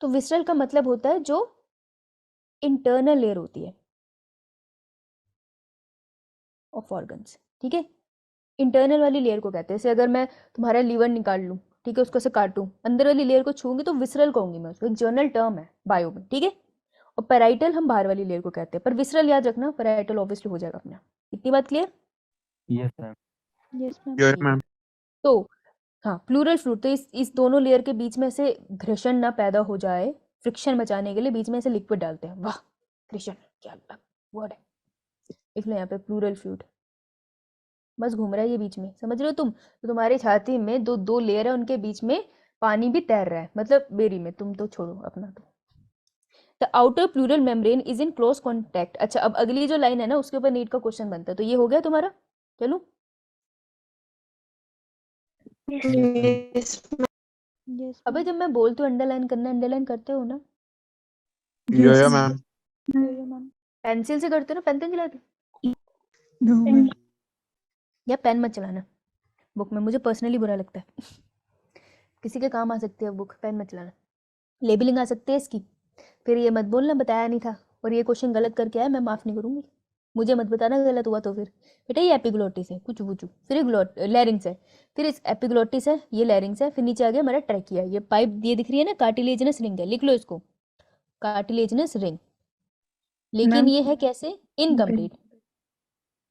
तो विसरल का मतलब होता है जो इंटरनल लेयर होती है ऑफ ऑर्गन्स, ठीक है। इंटरनल वाली लेयर को कहते हैं, जैसे अगर मैं तुम्हारा लीवर निकाल लूँ, ठीक है, उसको से काटूं, अंदर वाली लेयर को छूंगी तो विसरल कहूंगी मैं उसको, एक जर्नल टर्म है बायो में, ठीक है। और पैराइटल हम बाहर वाली लेयर को कहते हैं, पर विसरल याद रखना, पैराइटल ऑब्वियसली हो जाएगा अपना। इतनी बात clear? Yes, ma'am. Yes, ma'am. Yes, ma'am. तो हाँ, प्लूरल फ्लूइड, तो इस दोनों लेयर के बीच में से घर्षण ना पैदा हो जाए, फ्रिक्शन बचाने के लिए बीच में से लिक्विड डालते हैं। वाह, घर्षण क्या वर्ड है, लिख लो यहाँ पे प्लूरल फ्लूइड। बस घूम रहा है ये बीच में, समझ रहे हो तुम? तो तुम्हारी छाती में दो लेयर है, उनके बीच में पानी भी तैर रहा है, मतलब बेरी में, तुम तो छोड़ो अपना। तो the outer pleural membrane is in close contact. अच्छा, अब अगली जो लाइन है ना, उसके ऊपर नीट का क्वेश्चन बनता है, तो ये हो गया तुम्हारा। चलो, Yes, ma'am. Yes, अबे ma'am. जब मैं बोलती हूँ अंडरलाइन करना, अंडरलाइन करते हो ना? Yeah, ma'am. Yeah, ma'am. Pencil से करते हो ना, पेन पेन चलाते हो? No, ma'am. या पेन मत चलाना बुक में, मुझे पर्सनली बुरा लगता है। किसी के काम आ सकती है बुक, पेन मत चलाना। लेबलिंग आ सकती है इसकी, फिर ये मत बोलना बताया नहीं था, और ये क्वेश्चन गलत करके आया, मैं माफ़ नहीं करूँगी। मुझे मत बताना गलत हुआ तो फिर। बेटा ये एपिग्लोटिस है, कुछ वुचू, फिर ये लैरिंग्स है, फिर इस एपिग्लोटिस है, ये लैरिंग्स है, फिर नीचे आ गया हमारा ट्रैकिया। ये पाइप ये दिख रही है ना, कार्टिलेजिनस रिंग है, लिख लो इसको, कार्टिलेजिनस रिंग। लेकिन मैम, ये है कैसे? इनकम्प्लीट।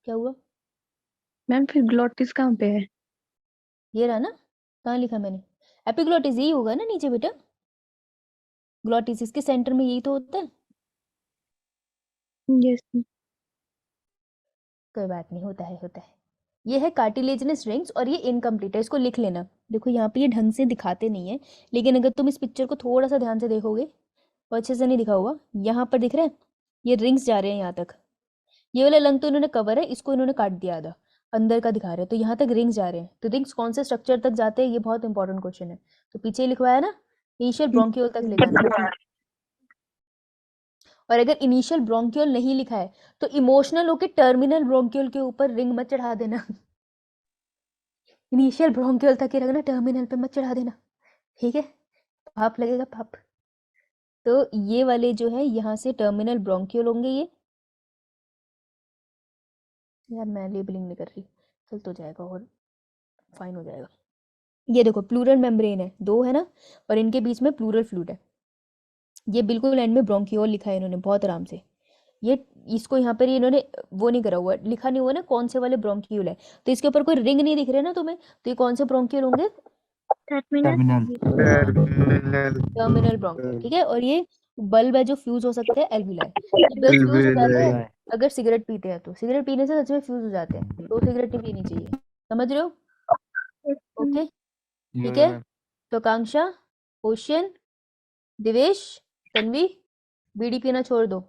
क्या हुआ? मैम फिर ग्लोटिस कहाँ पे है? ये रहा ना, कहाँ लिखा मैंने? एपिग्लोटिस यही होगा ना नीचे बेटा, ग्लोटिस इसके सेंटर में यही तो होता है। Yes, ma'am. कोई बात नहीं, होता है। ये है कार्टिलेजिनस रिंग्स, और ये इनकम्प्लीट है, इसको लिख लेना। देखो यहाँ पे ये ढंग से दिखाते नहीं है, लेकिन अगर तुम इस पिक्चर को थोड़ा सा ध्यान से देखोगे तो अच्छे से नहीं दिखा हुआ, यहाँ पर दिख रहा है, ये रिंग्स जा रहे हैं यहाँ तक। ये वाला लंग तो इन्होंने कवर है, इसको इन्होंने काट दिया आधा, अंदर का दिखा रहे हैं, तो यहाँ तक रिंग्स जा रहे हैं। तो रिंग्स कौन से स्ट्रक्चर तक जाते हैं, ये बहुत इंपॉर्टेंट क्वेश्चन है। तो पीछे लिखवाया ना, इनिशियल ब्रोंक्यूल तक ले जाना। और अगर इनिशियल ब्रोंक्यूल नहीं लिखा है तो इमोशनल होके टर्मिनल ब्रोंक्यूल के ऊपर रिंग मत चढ़ा देना। इनिशियल ब्रोंक्यूल तक ही रखना, टर्मिनल पे मत चढ़ा देना, ठीक है? पाप लगेगा, पाप। तो ये वाले जो है यहाँ से टर्मिनल ब्रोंक्यूल होंगे ये। यार मैं लेबलिंग नहीं कर रही, चल तो जाएगा और फाइन हो जाएगा। ये देखो प्लूरल मेम्ब्रेन है, दो है ना, और इनके बीच में प्लूरल फ्लूइड है। ये बिल्कुल एंड में ब्रोंक्यूल लिखा है इन्होंने बहुत आराम से। ये इसको यहाँ पर इन्होंने वो नहीं करा हुआ, लिखा नहीं हुआ ना कौन से वाले ब्रोंक्यूल है, तो इसके ऊपर कोई रिंग नहीं दिख रहे ना तुम्हें, तो ये कौन से ब्रोंक्यूल होंगे? Terminal. टर्मिनल ब्रोंक्यूल, ठीक है। और ये बल्ब है जो फ्यूज हो सकते हैं, एल्विलाई। जब फ्यूज हो जाते हैं, Alveoli. अगर सिगरेट पीते हैं तो सिगरेट पीने से सच में फ्यूज हो जाते हैं, तो सिगरेट नहीं पीनी चाहिए, समझ रहे हो? ओके, ठीक है। Yeah, तो आकांक्षा, ओशियन, दिवेश, तन्वी, बीड़ी पीना छोड़ दो।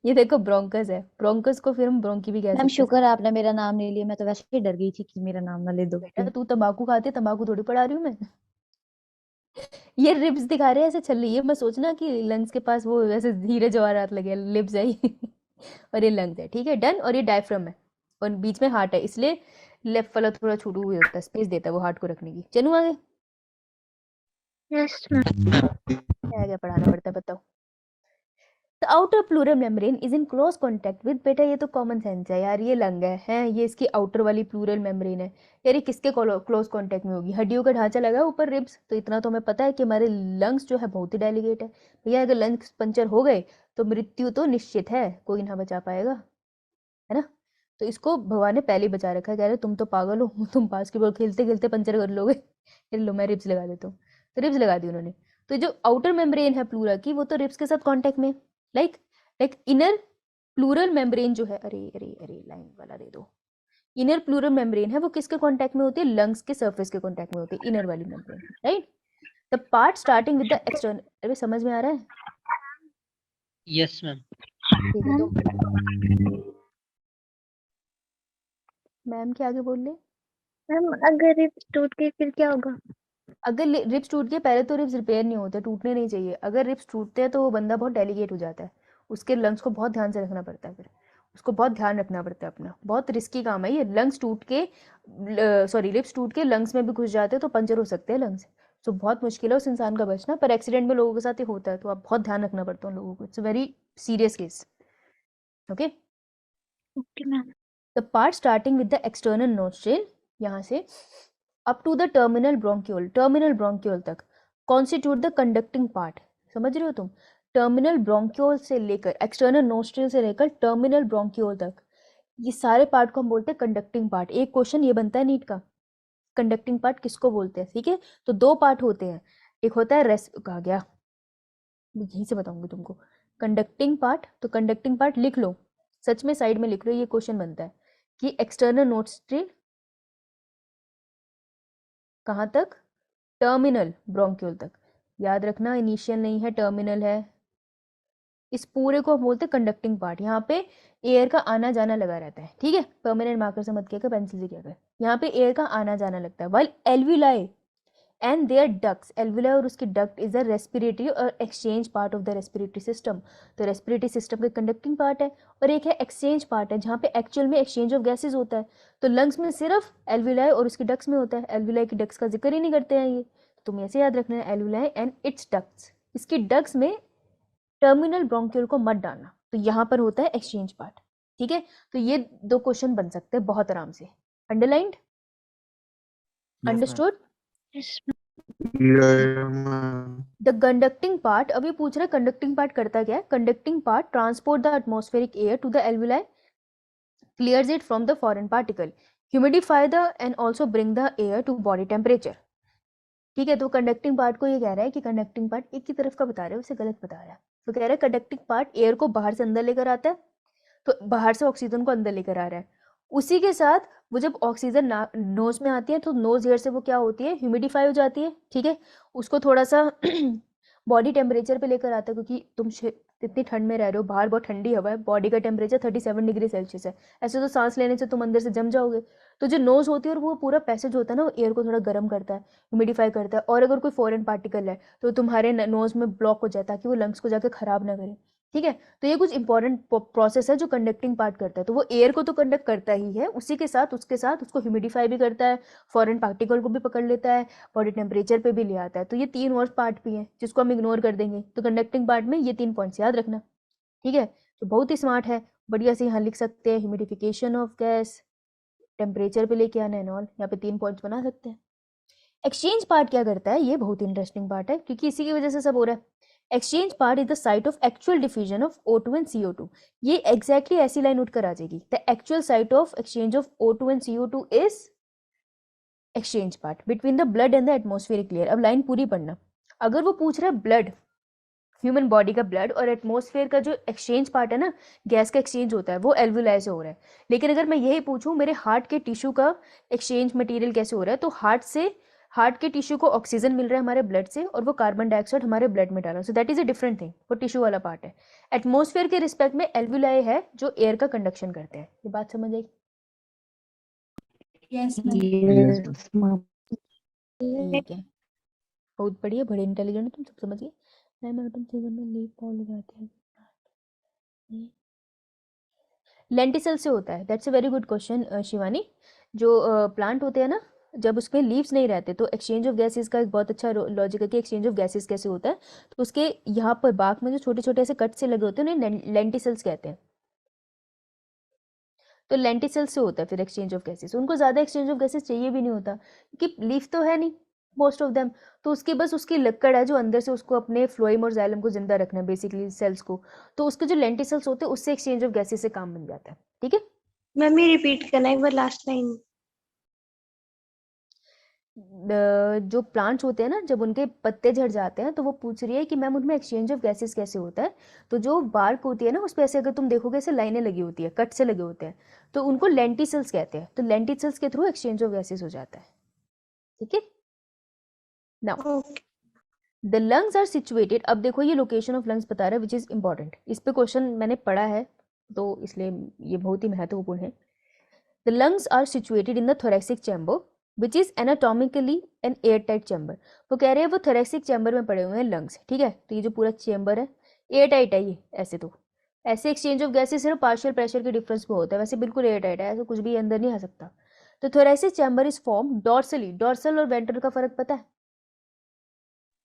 ये देखो ब्रोंकस है, ब्रोंकस को फिर हम ब्रोंकी भी कह मैम सकते हैं। शुक्र है आपने मेरा नाम ले लिया, मैं तो वैसे ही डर गई थी कि मेरा नाम ना ले दो। बेटा तू तंबाकू खाती है, तंबाकू थोड़ी पढ़ा रही हूँ मैं। ये रिब्स दिखा रहे हैं ऐसे चल रही है, मैं सोचना कि लंग्स के पास वो ऐसे धीरे जवाहरात लगे, लिप्स आई। और ये लंग्स है, ठीक है, डन। और ये डायफ्राम है, और बीच में हार्ट है, इसलिए लेफ्ट वाला थोड़ा छूटू हुआ होता है, स्पेस देता है वो हार्ट को रखने की। चलूँ आगे? Yes ma'am. क्या क्या पढ़ाना पड़ता है बताओ? The outer pleural membrane is in close contact with, बेटा ये तो कॉमन सेंस है यार, ये लंग है ये इसकी आउटर वाली प्लूरल मेम्ब्रेन है यार। ये किसके क्लोज कॉन्टैक्ट में होगी? हड्डियों का ढांचा लगा है ऊपर, रिब्स, तो इतना तो हमें पता है कि हमारे लंग्स जो है बहुत ही डेलिकेट है भैया। अगर लंग्स पंचर हो गए तो मृत्यु तो निश्चित है, कोई ना बचा पाएगा, है ना? तो इसको भगवान ने पहले ही बचा रखा है, कह रहे तुम तो पागल हो, तुम बास्केटबॉल खेलते खेलते पंचर कर लोगे। फिर लो मैं रिब्स लगा देता हूँ, तो रिब्स लगा दी उन्होंने। तो जो आउटर मेम्ब्रेन है प्लूरा की, वो तो रिब्स के साथ कॉन्टैक्ट में, लाइक इनर प्लूरल मेम्ब्रेन जो है, अरे अरे अरे लाइन वाला दे दो। इनर प्लूरल मेम्ब्रेन है वो किसके कांटेक्ट में होती है? लंग्स के सरफेस के कांटेक्ट में होती है, इनर वाली membrane, right. The part starting with the external, अरे समझ में आ रहा है? Yes, ma'am. ठीक है, तो मैम के आगे बोल ले। मैम अगर रिब्स टूट गई फिर क्या होगा? अगर रिब्स टूट गए, पहले तो रिब्स रिपेयर नहीं होते, टूटने नहीं चाहिए। अगर रिब्स टूटते हैं तो वो बंदा बहुत डेलिकेट हो जाता है, उसके लंग्स को बहुत ध्यान से रखना पड़ता है, फिर उसको बहुत ध्यान रखना पड़ता है अपना, बहुत रिस्की काम है ये। लंग्स टूट के, सॉरी, लिप्स टूट के लंग्स में भी घुस जाते हैं तो पंचर हो सकते हैं लंग्स। तो बहुत मुश्किल है उस इंसान का बचना, पर एक्सीडेंट में लोगों के साथ ही होता है, तो आप बहुत ध्यान रखना पड़ता है उन लोगों को, it's a very serious case. Okay, okay ma'am. The part starting with the external nostril, यहाँ से up to the terminal bronchiole तक कॉन्स्टिट्यूट द कंडक्टिंग पार्ट। समझ रहे हो तुम? टर्मिनल ब्रोंक्यूल से लेकर, एक्सटर्नल नोस्ट्रिल से लेकर टर्मिनल ब्रोंक्यूल तक, ये सारे पार्ट को हम बोलते हैं कंडक्टिंग पार्ट। एक क्वेश्चन ये बनता है नीट का, कंडक्टिंग पार्ट किसको बोलते हैं? ठीक है, तो दो पार्ट होते हैं, एक होता है कहा गया, यहीं से बताऊंगी तुमको, कंडक्टिंग पार्ट। तो कंडक्टिंग पार्ट लिख लो, सच में साइड में लिख लो, ये क्वेश्चन बनता है कि एक्सटर्नल नोस्ट्रिल कहाँ तक? टर्मिनल ब्रोंक्यूल तक। याद रखना, इनिशियल नहीं है, टर्मिनल है। इस पूरे को हम बोलते हैं कंडक्टिंग पार्ट। यहाँ पे एयर का आना जाना लगा रहता है, ठीक है, परमानेंट मार्कर से मत किया कर, पेंसिल से किया कर। यहाँ पे एयर का आना जाना लगता है, while alveoli and their ducts, alveoli और उसकी duct is the respiratory or exchange part of the respiratory system. तो रेस्पिरेटरी सिस्टम का कंडक्टिंग पार्ट है, और एक है एक्सचेंज पार्ट है, जहाँ पे एक्चुअल में एक्सचेंज ऑफ गैसेज होता है। तो लंग्स में सिर्फ एल्विलाई और उसकी डक्ट्स में होता है, एल्विलाई की डक्ट्स का जिक्र ही नहीं करते हैं ये, तुम ऐसे याद रखना है, एल्विलाई एंड इट्स डक्ट्स। इसकी डक्ट्स में टर्मिनल ब्रोंक्यूल को मत डालना, तो यहाँ पर होता है एक्सचेंज पार्ट। ठीक है, तो ये दो क्वेश्चन बन सकते हैं बहुत आराम से। Underlined? Understood? The conducting part, अब ये पूछ रहा है कंडक्टिंग पार्ट करता क्या है? Conducting part transport the atmospheric air to the alveoli, clears it from the foreign particle, humidify the and also bring the air to body temperature. ठीक है, तो कंडक्टिंग पार्ट को ये कह रहा है कि कंडक्टिंग पार्ट एक की तरफ का बता रहे हो, उसे गलत बता रहा है। तो कह रहा है कंडक्टिंग पार्ट एयर को बाहर से अंदर लेकर आता है, तो बाहर से ऑक्सीजन को अंदर लेकर आ रहा है। उसी के साथ वो जब ऑक्सीजन नोज में आती है, तो नोज एयर से वो क्या होती है? ह्यूमिडिफाई हो जाती है। ठीक है, उसको थोड़ा सा बॉडी टेम्परेचर पे लेकर आता है, क्योंकि तुम इतनी ठंड में रह रहे हो, बाहर बहुत ठंडी हवा है, बॉडी का टेम्परेचर 37 डिग्री सेल्सियस है, ऐसे तो सांस लेने से तुम अंदर से जम जाओगे। तो जो नोज होती है और वो पूरा पैसेज होता है ना, वो एयर को थोड़ा गर्म करता है, ह्यूमिडिफाई करता है। और अगर कोई फॉरेन पार्टिकल है तो तुम्हारे नोज में ब्लॉक हो जाए, ताकि वो लंग्स को जाकर खराब ना करे। ठीक है, तो ये कुछ इंपॉर्टेंट प्रोसेस है जो कंडक्टिंग पार्ट करता है। तो वो एयर को तो कंडक्ट करता ही है, उसी के साथ उसको ह्यूमिडिफाई भी करता है, फॉरेन पार्टिकल को भी पकड़ लेता है, बॉडी टेम्परेचर पे भी ले आता है। तो ये तीन और पार्ट भी हैं जिसको हम इग्नोर कर देंगे। तो कंडक्टिंग पार्ट में ये 3 पॉइंट्स याद रखना। ठीक है, तो बहुत ही स्मार्ट है, बढ़िया से यहाँ लिख सकते हैं, ह्यूमिडिफिकेशन ऑफ गैस, टेम्परेचर पे लेके आना एंड ऑल, यहाँ पे 3 पॉइंट्स बना सकते हैं। एक्सचेंज पार्ट क्या करता है? ये बहुत इंटरेस्टिंग पार्ट है, क्योंकि इसी की वजह से सब हो रहा है। Exchange part is the site of actual diffusion of O2 and CO2। ये एग्जैक्टली ऐसी लाइन उठ कर आ जाएगी, the actual site of exchange of O2 and CO2 is exchange part between the blood and the atmospheric layer. अब लाइन पूरी पढ़ना, अगर वो पूछ रहा है ब्लड, ह्यूमन बॉडी का ब्लड और एटमॉस्फेयर का जो एक्सचेंज पार्ट है ना, गैस का एक्सचेंज होता है, वो एल्विलाई से हो रहा है। लेकिन अगर मैं यही पूछूं मेरे हार्ट के टिश्यू का एक्सचेंज मटेरियल कैसे हो रहा है, तो हार्ट के टिश्यू को ऑक्सीजन मिल रहा है हमारे ब्लड से, और वो कार्बन डाइऑक्साइड हमारे ब्लड में डाला, so that is a different thing, वो टिश्यू वाला पार्ट है। एटमॉस्फेयर के रिस्पेक्ट में एल्विलाई है जो एयर का कंडक्शन करते हैं। ये बात समझ आई? ठीक है, बहुत बढ़िया, बड़े इंटेलिजेंट हो तुम, सब समझ गए। लेंटिसल से होता है, that's a very good question Shivani. जो प्लांट होते हैं ना, जब उसमें लीव्स नहीं रहते, तो एक्सचेंज ऑफ गैसेस का एक बहुत अच्छा लॉजिक है कि एक्सचेंज ऑफ गैसेस कैसे होता है। तो उसके यहाँ पर बाग में जो छोटे छोटे ऐसे कट से लगे होते हैं, उन्हें लेंटिसल्स कहते हैं। तो लेंटिसल्स से होता है फिर एक्सचेंज ऑफ गैसेस। उनको ज़्यादा एक्सचेंज ऑफ गैसेस चाहिए भी नहीं होता, क्योंकि लीफ तो है नहीं मोस्ट ऑफ देम, तो उसकी बस उसकी लक्कड़ है जो अंदर से उसको अपने फ्लोएम और जाइलम को जिंदा रखना है, बेसिकली सेल्स को। तो उसके जो लेंटिसल्स होते हैं उससे एक्सचेंज ऑफ गैसेस से काम बन जाता है। ठीक है, मैम ये रिपीट करना एक बार लास्ट लाइन। जो प्लांट्स होते हैं ना, जब उनके पत्ते झड़ जाते हैं, तो वो पूछ रही है कि मैम उनमें एक्सचेंज ऑफ गैसेस कैसे होता है। तो जो बार्क होती है ना, उस पर ऐसे अगर तुम देखोगे ऐसे लाइनें लगी होती है, कट से लगे होते हैं, तो उनको लेंटिसल्स कहते हैं। तो लेंटिसल्स के थ्रू एक्सचेंज ऑफ गैसेस हो जाता है। ठीक है, now the lungs are situated. अब देखो ये लोकेशन ऑफ लंग्स बता रहा है, विच इज इंपॉर्टेंट। इस पे क्वेश्चन मैंने पढ़ा है, तो इसलिए ये बहुत ही महत्वपूर्ण है। The lungs are situated in the thoracic chamber which is anatomically an air tight chamber. वो कह रहे हैं वो थोरैसिक चैम्बर में पड़े हुए हैं लंग्स। ठीक है, तो ये जो पूरा चैम्बर है एयर टाइट है ये, ऐसे तो ऐसे एक्सचेंज ऑफ गैसेस सिर्फ पार्शियल प्रेशर के डिफरेंस पे होता है, वैसे बिल्कुल एयर टाइट है, ऐसे कुछ भी अंदर नहीं आ सकता। तो thoracic chamber is form dorsally, dorsal और वेंट्रल का फर्क पता है?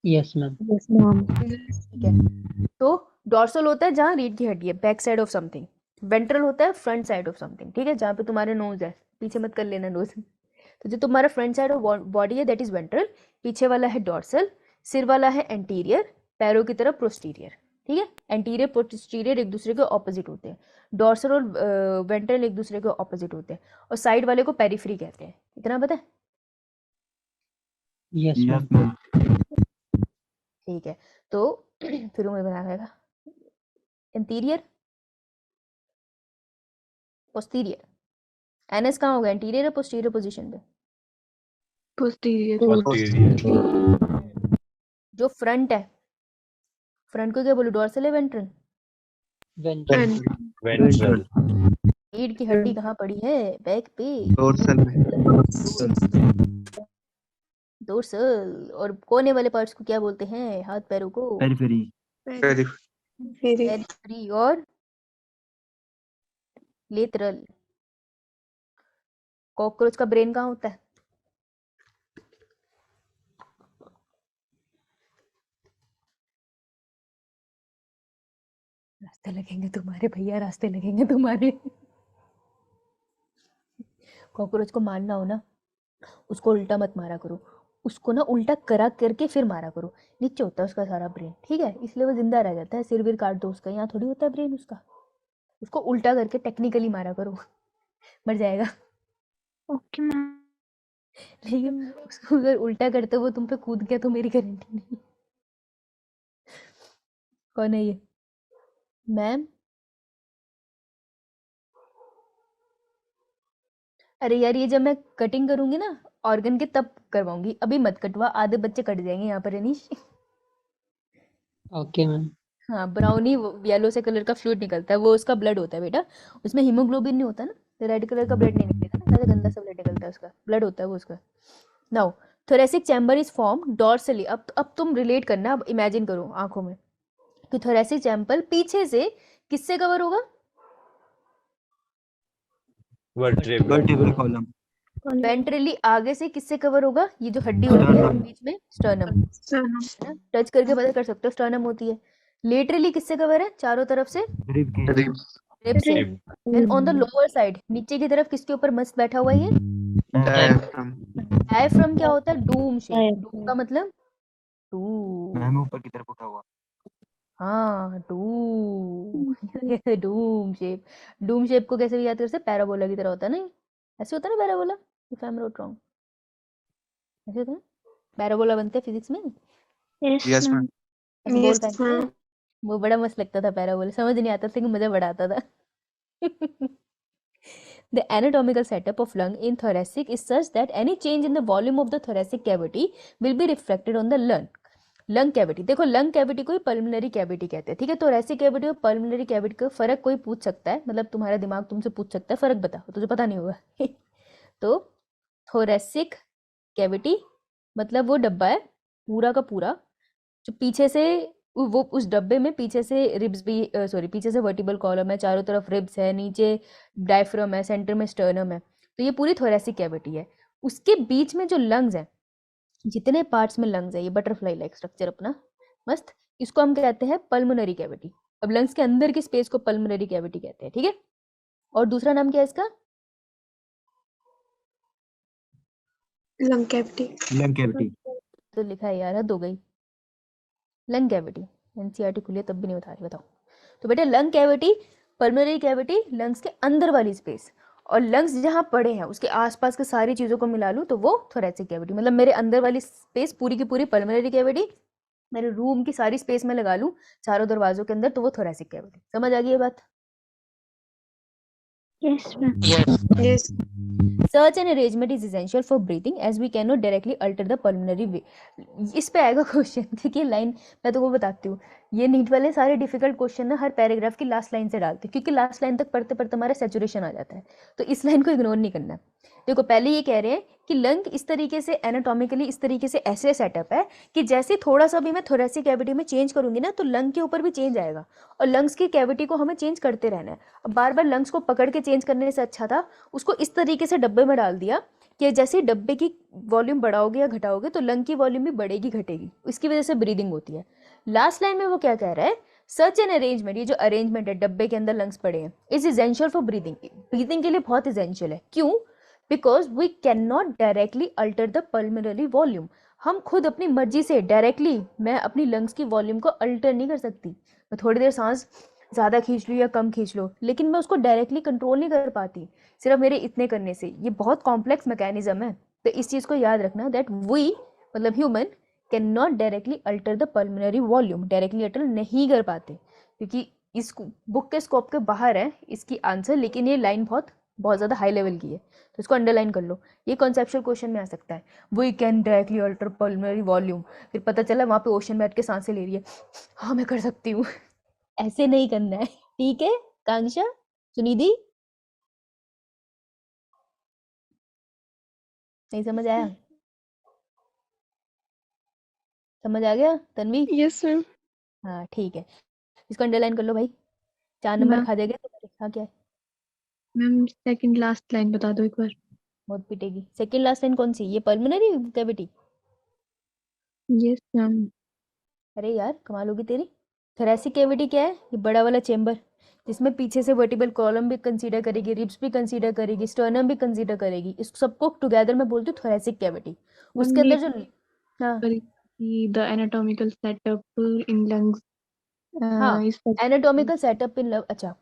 Yes, ma'am. Yes, ma'am. ठीक है। तो डॉर्सल होता है जहाँ रीढ़ की हड्डी है, back side of something. Ventral होता है फ्रंट साइड ऑफ समथिंग, ठीक है, जहाँ पे तुम्हारे नोज है, पीछे मत कर लेना नोज। तो जो तुम्हारा फ्रंट साइड ऑफ बॉडी है दैट इज वेंट्रल, पीछे वाला है डॉर्सल, सिर वाला है एंटीरियर, पैरों की तरफ प्रोस्टीरियर, ठीक है। एंटीरियर पोस्टीरियर एक दूसरे के ऑपोजिट होते हैं, डॉर्सल और वेंट्रल एक दूसरे के ऑपोजिट होते हैं, और साइड वाले को पेरिफेरी कहते हैं। इतना पता है? Yes, Yes, ma'am. ma'am. ठीक है। तो फिर मुझे बनाना रहेगा इंटीरियर, पोस्टीरियर। एनएस कहाँ होगा, इंटीरियर या पोस्टीरियर पोजीशन पे? posterior, जो फ्रंट है, फ्रंट को क्या बोलूं, डॉर्सल है वेंट्रल? Ventral. Ventral. रीढ़ की हड्डी कहाँ पड़ी है, बैक पे, Dorsal में. डोर्सल। और कोने वाले पार्ट्स को क्या बोलते हैं, हाथ पैरों को? Periphery. very, पेरिफेरी और लेटरल। कॉकरोच का ब्रेन कहाँ होता है? रास्ते लगेंगे तुम्हारे भैया, रास्ते लगेंगे तुम्हारे। कॉकरोच को मारना हो ना, उसको उल्टा मत मारा करो, उसको ना उल्टा करा करके फिर मारा करो। नीचे होता है उसका सारा ब्रेन, ठीक है, इसलिए वो जिंदा रह जाता है। सिर विर काट दो उसका, यहाँ थोड़ी होता है ब्रेन उसका। उसको उल्टा करके टेक्निकली मारा करो, मर जाएगा। Okay ma'am. लेकिन उसको अगर उल्टा करते वो तुम पे कूद गया तो मेरी गारंटी नहीं। कौन है ये मैम? अरे यार, ये जब मैं कटिंग करूंगी ना ऑर्गन के तब करवाऊंगी, अभी मत कटवा, आधे बच्चे कट जाएंगे यहाँ पर अनीश। Okay, ma'am. हाँ, ब्राउनी येलो से कलर का फ्लूइड निकलता है, वो उसका ब्लड होता है बेटा। उसमें हीमोग्लोबिन नहीं होता ना, तो रेड कलर का ब्लड नहीं निकलेगा ना, ज्यादा गंदा सा ब्लड निकलता है, उसका ब्लड होता है वो उसका। Now thoracic chamber is form dorsally. अब तुम रिलेट करना, अब इमेजिन करो आंखों में कि थोरेसिक चैम्बर पीछे से किससे कवर होगा? Vertebral column. वेंट्रली आगे से किससे कवर होगा? ये जो हड्डी होती है बीच में, स्टर्नम, टच करके पता कर सकते हो स्टर्नम होती है। लेटरली किससे कवर है? चारों तरफ से Rib cage. रिब से। And on the lower side नीचे की तरफ किसके ऊपर मस्त बैठा हुआ है ये? Diaphragm. डायफ्राम क्या होता है? डूम शेप। डूम का मतलब डूम, मैम ऊपर की तरफ उठा हुआ. हाँ डूम। डूम शेप। डूम शेप को कैसे भी याद कर सकते? पैराबोला की तरह होता है ना, ऐसे होता है ना parabola, if I am not wrong, ऐसे होता है ना पैराबोला बनते हैं फिजिक्स में। Yes, ma'am. ऐसे गोल yes, पहनते हैं, ma'am. वो बड़ा मस्त लगता था पैराबोला, समझ नहीं आता था लेकिन मजा बड़ा आता था। The anatomical setup of lung in thoracic is such that any change in the volume of the thoracic cavity will be reflected on the lung. Lung cavity, देखो लंग कैविटी को ही पल्मोनरी कैविटी कहते हैं, ठीक है। थोरेसिक कैविटी और पल्मोनरी कैविटी का फर्क कोई पूछ सकता है, मतलब तुम्हारा दिमाग तुमसे पूछ सकता है फर्क बताओ, तुझे पता नहीं होगा। तो थोरेसिक कैविटी मतलब वो डब्बा है पूरा का पूरा, जो पीछे से वो उस डब्बे में पीछे से रिब्स भी पीछे से वर्टिबल कॉलम है, चारों तरफ रिब्स है, नीचे डायफ्राम है, सेंटर में स्टर्नम है, तो ये पूरी थोरेसिक कैविटी है। उसके बीच में जो लंग्स है, जितने पार्ट्स में लंग्स है, ये बटरफ्लाई लाइक स्ट्रक्चर अपना मस्त, इसको हम कहते हैं पल्मोनरी कैविटी। अब लंग्स के अंदर की स्पेस को पल्मोनरी कैविटी कहते हैं, ठीक है। और दूसरा नाम क्या है इसका? lung cavity, Lung cavity. तो लिखा है यार, हद हो गई। लंग कैविटी, एनसीईआरटी खुली है तब भी नहीं बता रही, बताओ। तो बेटा lung cavity, pulmonary cavity, lungs के अंदर वाली स्पेस, और लंग्स जहाँ पड़े हैं उसके आसपास के सारी चीज़ों को मिला लूँ तो वो थोरेसिक कैविटी। मतलब मेरे अंदर वाली स्पेस पूरी की पूरी पल्मोनरी कैविटी, मेरे रूम की सारी स्पेस में लगा लूँ चारों दरवाजों के अंदर तो वो थोरेसिक कैविटी। समझ आ गई ये बात? Yes ma'am. yes, Such an arrangement is essential for breathing as we cannot directly alter the pulmonary way. इस पे आएगा क्वेश्चन, ठीक है। लाइन मैं तो वो बताती हूँ, ये नीट वाले सारे डिफिकल्ट क्वेश्चन ना हर पैराग्राफ की लास्ट लाइन से डालते हैं, क्योंकि लास्ट लाइन तक पढ़ते पढ़ते हमारा सैचुरेशन आ जाता है, तो इस लाइन को इग्नोर नहीं करना। देखो पहले ये कह रहे हैं कि लंग इस तरीके से एनाटॉमिकली इस तरीके से ऐसे सेटअप है कि जैसे थोड़ा सा भी मैं थोरेसिक कैविटी में चेंज करूंगी ना तो लंग के ऊपर भी चेंज आएगा, और लंग्स की कैविटी को हमें चेंज करते रहना है। अब बार बार लंग्स को पकड़ के चेंज करने से अच्छा था उसको इस तरीके से डब्बे में डाल दिया कि जैसे डब्बे की वॉल्यूम बढ़ाओगे या घटाओगे तो लंग की वॉल्यूम भी बढ़ेगी घटेगी, इसकी वजह से ब्रीदिंग होती है। लास्ट लाइन में वो क्या कह रहा है, सच एन अरेंजमेंट, ये जो अरेंजमेंट है डब्बे के अंदर लंग्स पड़े हैं, is essential for breathing, breathing के लिए बहुत इजेंशियल है। क्यों? Because we cannot directly alter the pulmonary volume, हम खुद अपनी मर्जी से डायरेक्टली मैं अपनी लंग्स की वॉल्यूम को अल्टर नहीं कर सकती। मैं थोड़ी देर सांस ज़्यादा खींच लूँ या कम खींच लो, लेकिन मैं उसको डायरेक्टली कंट्रोल नहीं कर पाती सिर्फ मेरे इतने करने से। ये बहुत कॉम्प्लेक्स मैकेनिज्म है, तो इस चीज़ को याद रखना दैट वी मतलब human can not directly alter the pulmonary volume, directly alter नहीं कर पाते, क्योंकि इस बुक के स्कोप के बाहर है इसकी आंसर, लेकिन ये लाइन बहुत ज़्यादा हाई लेवल की है, तो इसको अंडरलाइन कर लो। ये कॉन्सेप्चुअल क्वेश्चन में आ सकता है, we can directly alter pulmonary volume, फिर पता चला वहाँ पे ओशन बैठ के सांसें ले रही है, हाँ मैं कर सकती हूँ। ऐसे नहीं करना है, ठीक है कांक्षा, सुनिधि, नहीं समझ आया? समझ आ गया तन्वी? Yes ma'am. हाँ ठीक है, इसको अंडरलाइन कर लो भाई, 4 नंबर मैम खा जाएगा तुम्हारे। हाँ क्या है? मैम सेकंड लास्ट लाइन बता दो एक बार। बहुत पिटेगी। सेकंड लास्ट लाइन कौन सी? ये पल्मोनरी कैविटी? Yes ma'am. अरे यार कमाल होगी तेरी। थोरैसिक कैविटी क्या है? ये बड़ा वाला चेंबर जिसमें पीछे से वर्टिबल कॉलम भी कंसीडर करेगी, रिब्स भी कंसीडर करेगी, स्टर्नम भी कंसीडर करेगी, इस सबको टुगेदर मैं बोलती हूँ थोरैसिक कैविटी। उसके अंदर जो हाँ the anatomical setup in lungs हाँ is anatomical setup in love, अच्छा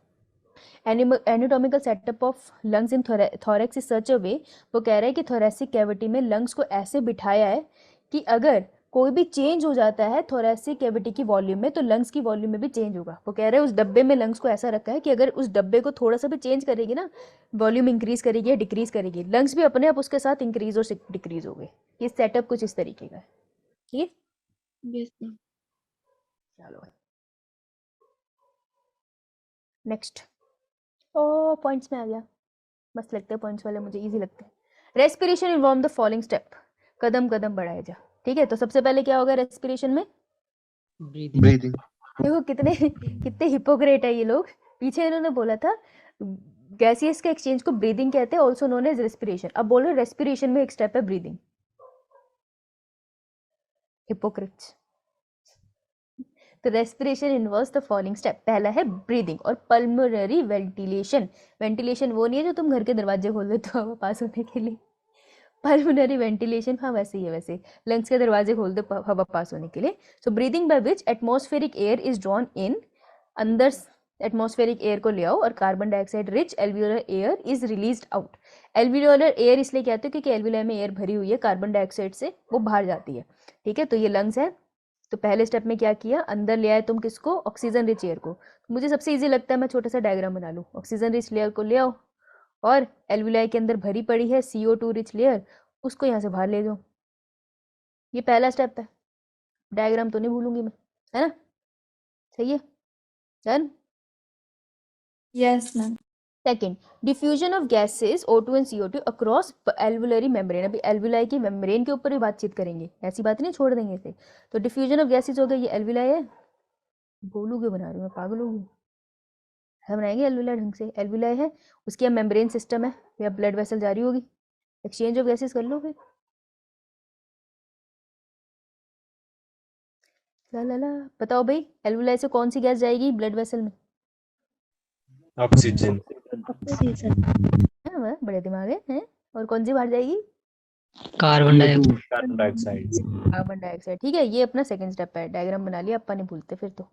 anatomical setup of lungs in thorax is such a way, वो कह रहा है कि थोरैसिक कैविटी में लंग्स को ऐसे बिठाया है कि अगर कोई भी चेंज हो जाता है थोरैसिक कैविटी की वॉल्यूम में तो लंग्स की वॉल्यूम में भी चेंज होगा। वो कह रहे हैं उस डब्बे में लंग्स को ऐसा रखा है कि अगर उस डब्बे को थोड़ा सा भी चेंज करेगी ना, वॉल्यूम इंक्रीज करेगी या डिक्रीज करेगी, लंग्स भी अपने आप उसके साथ इंक्रीज और डिक्रीज हो गए। ये सेटअप कुछ इस तरीके का है, ठीक है? Yes ma'am. चलो नेक्स्ट। ओ पॉइंट्स में आ गया, मस्त लगते हैं पॉइंट्स वाले, मुझे इजी लगते हैं। Respiration involve the following step, कदम कदम बढ़ाया जा, ठीक है? तो सबसे पहले क्या होगा रेस्पिरेशन में? Breathing. देखो कितने कितने हिपोक्रेट है ये लोग। पीछे इन्होंने बोला था गैसियस के एक्सचेंज को ब्रीदिंग कहते हैं, ऑल्सो नोन एज रेस्पिरेशन, अब बोल रहे रेस्पिरेशन में एक स्टेप है ब्रीदिंग। हिपोक्रेट्स। तो respiration involves the following step, पहला है ब्रीदिंग और पल्मोनरी वेंटिलेशन। वेंटिलेशन वो नहीं है जो तुम घर के दरवाजे खोल देते हो हवा पास होने के लिए, पल्मोनरी वेंटिलेशन हाँ वैसे ही है, वैसे लंग्स के दरवाजे खोल दो हवा पास होने के लिए। So breathing by which atmospheric air is drawn in, अंदर एटमॉस्फेरिक एयर को ले आओ और carbon dioxide rich alveolar air is released out. Alveolar air इसलिए कहते हैं क्योंकि एल्वियोलाई में एयर भरी हुई है कार्बन डाइऑक्साइड से, वो बाहर जाती है, ठीक है? तो ये लंग्स है। तो पहले स्टेप में क्या किया, अंदर ले आए तुम किसको? ऑक्सीजन रिच एयर को। तो मुझे सबसे इजी लगता है मैं छोटा सा डायग्राम बना लूँ, ऑक्सीजन रिच लेयर को ले आओ और एल्वियोलाई के अंदर भरी पड़ी है CO2 रिच लेयर, उसको यहाँ से बाहर ले जाओ। ये पहला स्टेप है, डायग्राम तो नहीं भूलूंगी मैं, है ना? सही है, done. Yes ma'am. Second, diffusion of gases O2 and CO2 across alveolar membrane. अभी एल्वुलाई की मेम्ब्रेन के ऊपर भी बातचीत करेंगे, ऐसी बात नहीं छोड़ देंगे इसे। तो डिफ्यूजन ऑफ गैसेस हो गया, ये एल्वुलाई है, गोलू क्यों बना रही हूँ मैं, पागल हूँ? हम बनाएंगे एल्वुलाई ढंग से, एल्वुलाई है, उसकी अब मेम्ब्रेन सिस्टम है, या ब्लड वेसल जारी होगी, एक्सचेंज ऑफ गैसेस कर लो फिर। ला ला ला, बताओ भाई एल्वुलाई से कौन सी गैस जाएगी ब्लड वेसल में? ऑक्सीजन। हाँ बड़े दिमाग है? और कौन सी बाहर जाएगी? Carbon dioxide. Carbon dioxide. Carbon dioxide, ठीक है? ये अपना सेकंड स्टेप है, डायग्राम बना लिया, अपन नहीं भूलते फिर तो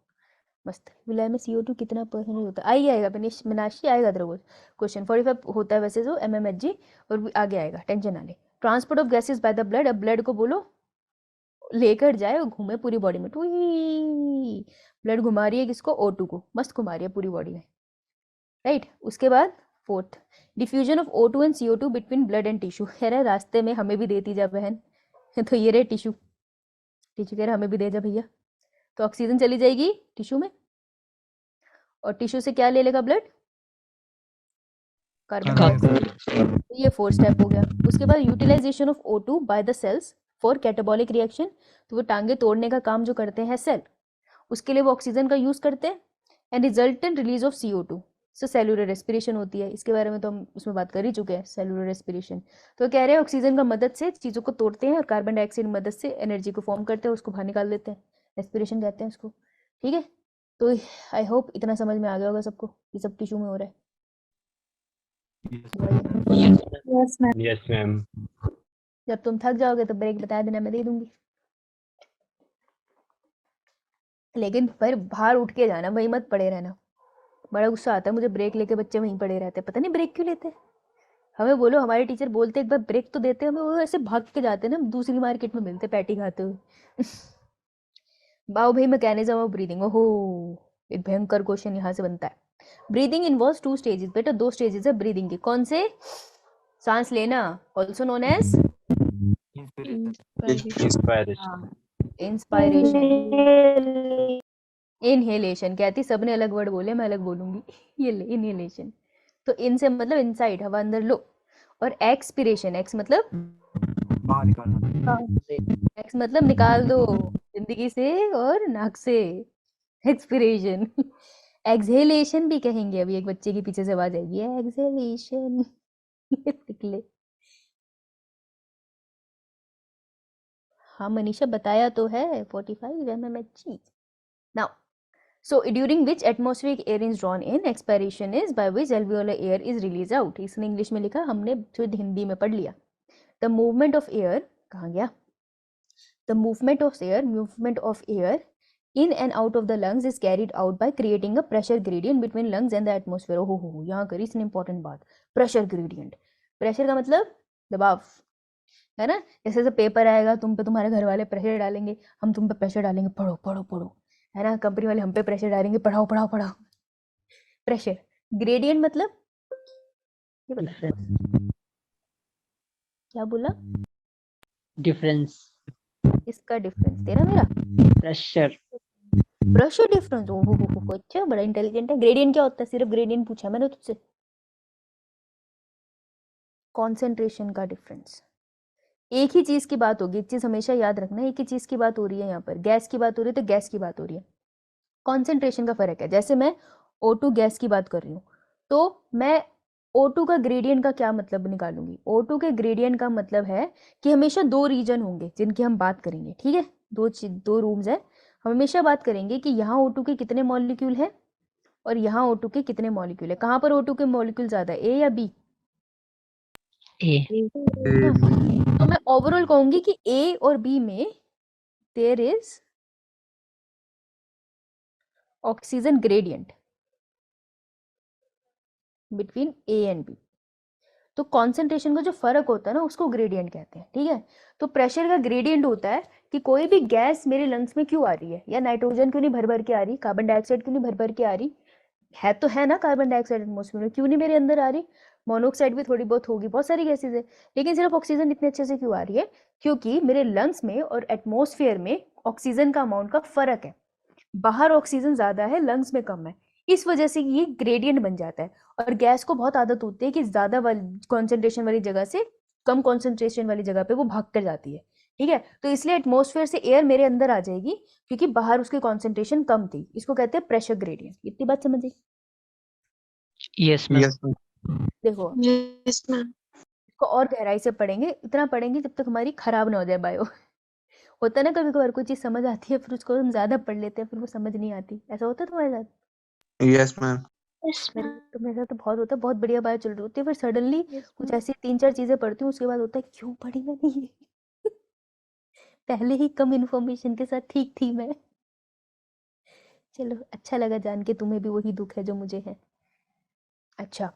मस्त। विलय में CO2 कितना परसेंटेज होता है? आएगा मीनाक्षी, आएगा तेरे को क्वेश्चन। 45 होता है वैसे जो MMHg, और आगे आएगा, टेंशन ना ले। Transport of gases by the blood, अब ब्लड को बोलो लेकर जाए और घूमे पूरी बॉडी में, टुई ब्लड घुमा रही है किसको? O2 को, मस्त घुमा रही है पूरी बॉडी में, राइट? उसके बाद fourth, diffusion of O2 and CO2 between blood and tissue. कह रहा है रास्ते में हमें भी देती जा बहन तो ये रहे टिश्यू, टिश्यू कह रहा है हमें भी दे जा भैया। तो ऑक्सीजन चली जाएगी टिश्यू में और टिश्यू से क्या ले लेगा ब्लड? Carbon dioxide. तो ये 4 स्टेप हो गया। उसके बाद utilisation of O2 by the cells for catabolic reaction, तो वो टांगे तोड़ने का काम जो करते हैं सेल, उसके लिए वो ऑक्सीजन का यूज करते हैं। And resultant release of CO2, so cellular respiration होती है, इसके बारे में तो हम उसमें बात कर ही चुके हैं, सेलुलर रेस्पिरेशन। तो कह रहे हैं ऑक्सीजन का मदद से चीज़ों को तोड़ते हैं और कार्बन डाइऑक्साइड की मदद से एनर्जी को फॉर्म करते हैं, उसको बाहर निकाल देते हैं, रेस्पिरेशन कहते हैं उसको। ठीक है, तो आई होप इतना समझ में आ गया होगा सबको कि सब टिश्यू में हो रहा है। Yes ma'am. Yes ma'am. जब तुम थक जाओगे तो ब्रेक बता देना, मैं दे दूंगी। लेकिन पर बाहर उठ के जाना, वहीं मत पड़े रहना। बड़ा गुस्सा आता है मुझे ब्रेक लेके बच्चे वहीं पड़े रहते हैं, पता नहीं ब्रेक क्यों लेते हैं। हमें बोलो, हमारे टीचर बोलते एक बार ब्रेक तो देते, हमें वो ऐसे भाग के जाते हैं ना, दूसरी मार्केट में मिलते पैटी खाते हुए। बाओ भाई मैकेनिज्म ऑफ ब्रीदिंग, ओहो एक भयंकर क्वेश्चन यहाँ से बनता है। ब्रीदिंग इन्वॉल्व्स 2 स्टेजेस, बेटा 2 स्टेजेस है ब्रीदिंग के। कौन से? सांस लेना, also known as inspiration. Inspiration, inhalation. कहती सबने अलग वर्ड बोले, मैं अलग बोलूंगी। ये ले इनहेलेशन, तो इन से मतलब इनसाइड, हवा अंदर लो। और एक्सपिरेशन, एक्स मतलब बाहर निकालना। एक्स मतलब निकाल दो जिंदगी से और नाक से, एक्सपिरेशन। एक्सहेलेशन भी कहेंगे, अभी एक बच्चे के पीछे से आवाज आएगी, एक्सहेलेशन। निकले। हाँ मनीषा बताया तो है, 45 mmHg। Now so during which atmospheric air is drawn in, expiration is by which alveolar air is released out। इसने इंग्लिश में लिखा, हमने शुद्ध हिंदी में पढ़ लिया। the movement of air, कहाँ गया? the movement of air in and out of the lungs is carried out by creating a pressure gradient between lungs and the atmosphere। हो यहाँ करी इसने इंपॉर्टेंट बात, प्रेशर ग्रेडियंट। प्रेशर का मतलब दबाव, है ना। जैसे जैसे पेपर आएगा तुम पे, तुम्हारे घर वाले प्रेशर डालेंगे, हम तुम पे प्रेशर डालेंगे, पढ़ो पढ़ो पढ़ो, है ना। कंपनी वाले हम पे प्रेशर डालेंगे, पढ़ाओ पढ़ाओ पढ़ाओ। प्रेशर ग्रेडियंट मतलब ये बता, क्या बोला? डिफरेंस, इसका डिफरेंस, तेरा मेरा प्रेशर। Pressure difference. ओहो अच्छा, बड़ा इंटेलिजेंट है। ग्रेडियंट क्या होता है? सिर्फ ग्रेडियंट पूछा मैंने तुझसे। कॉन्सेंट्रेशन का डिफरेंस। एक ही चीज की बात होगी, एक चीज हमेशा याद रखना, एक ही चीज की बात हो रही है यहाँ पर। गैस की बात हो रही है तो गैस की बात हो रही है, कॉन्सेंट्रेशन का फर्क है। जैसे मैं O2 गैस की बात कर रही हूँ, तो मैं O2 का ग्रेडियंट का क्या मतलब निकालूंगी? O2 के ग्रेडियंट का मतलब है कि हमेशा 2 रीजन होंगे जिनकी हम बात करेंगे, ठीक है। दो रूम्स है, हम हमेशा बात करेंगे कि यहाँ O2 के कितने मॉलिक्यूल है और यहाँ O2 के कितने मॉलिक्यूल है। कहाँ पर O2 के मॉलिक्यूल ज्यादा है, ए या बी? ए। तो मैं ओवरऑल कहूंगी कि ए और बी में there is oxygen gradient between A and B. तो कॉन्सेंट्रेशन का जो फर्क होता है ना, उसको ग्रेडियंट कहते हैं, ठीक है। तो प्रेशर का ग्रेडियंट होता है कि कोई भी गैस मेरे लंग्स में क्यों आ रही है, या नाइट्रोजन क्यों नहीं भर भर के आ रही, कार्बन डाइऑक्साइड क्यों नहीं भर भर के आ रही है। तो है ना कार्बन डाइऑक्साइड एटमॉस्फेयर में, क्यों नहीं मेरे अंदर आ रही? मोनोऑक्साइड भी थोड़ी बहुत होगी, बहुत सारी गैसेज है, लेकिन सिर्फ ऑक्सीजन इतने अच्छे से क्यों आ रही है? क्योंकि मेरे लंग्स में और एटमॉस्फेयर में ऑक्सीजन का अमाउंट का फर्क है। बाहर ऑक्सीजन ज्यादा है, लंग्स में कम है, इस वजह से ये ग्रेडियंट बन जाता है। और गैस को बहुत आदत होती है कि ज्यादा वाली कॉन्सेंट्रेशन वाली जगह से कम कॉन्सेंट्रेशन वाली जगह पे वो भाग कर जाती है, ठीक है। तो इसलिए एटमॉस्फेयर से एयर मेरे अंदर आ जाएगी क्योंकि बाहर उसकी कॉन्सेंट्रेशन कम थी। इसको कहते हैं प्रेशर ग्रेडियंट। इतनी बात समझी? Yes ma'am. Yes ma'am. देखो यस मैम। इसको और गहराई से पढ़ेंगे, इतना पढ़ेंगे जब तक हमारी खराब ना हो जाए बायो। होता है ना कभी कभार कोई चीज समझ आती है, फिर उसको हम ज्यादा पढ़ लेते हैं, फिर वो समझ नहीं आती। ऐसा होता है तुम्हारे साथ? Yes ma'am. तो मेरे साथ तो बहुत होता है, बहुत बढ़िया बात चल रही होती है, फिर सडनली कुछ ऐसी 3-4 चीजें पढ़ती हूँ, उसके बाद होता है क्यों पढ़ी मैंने ये। पहले ही कम इन्फॉर्मेशन के साथ ठीक थी मैं। चलो अच्छा लगा जान के तुम्हें भी वही दुख है जो मुझे है। अच्छा,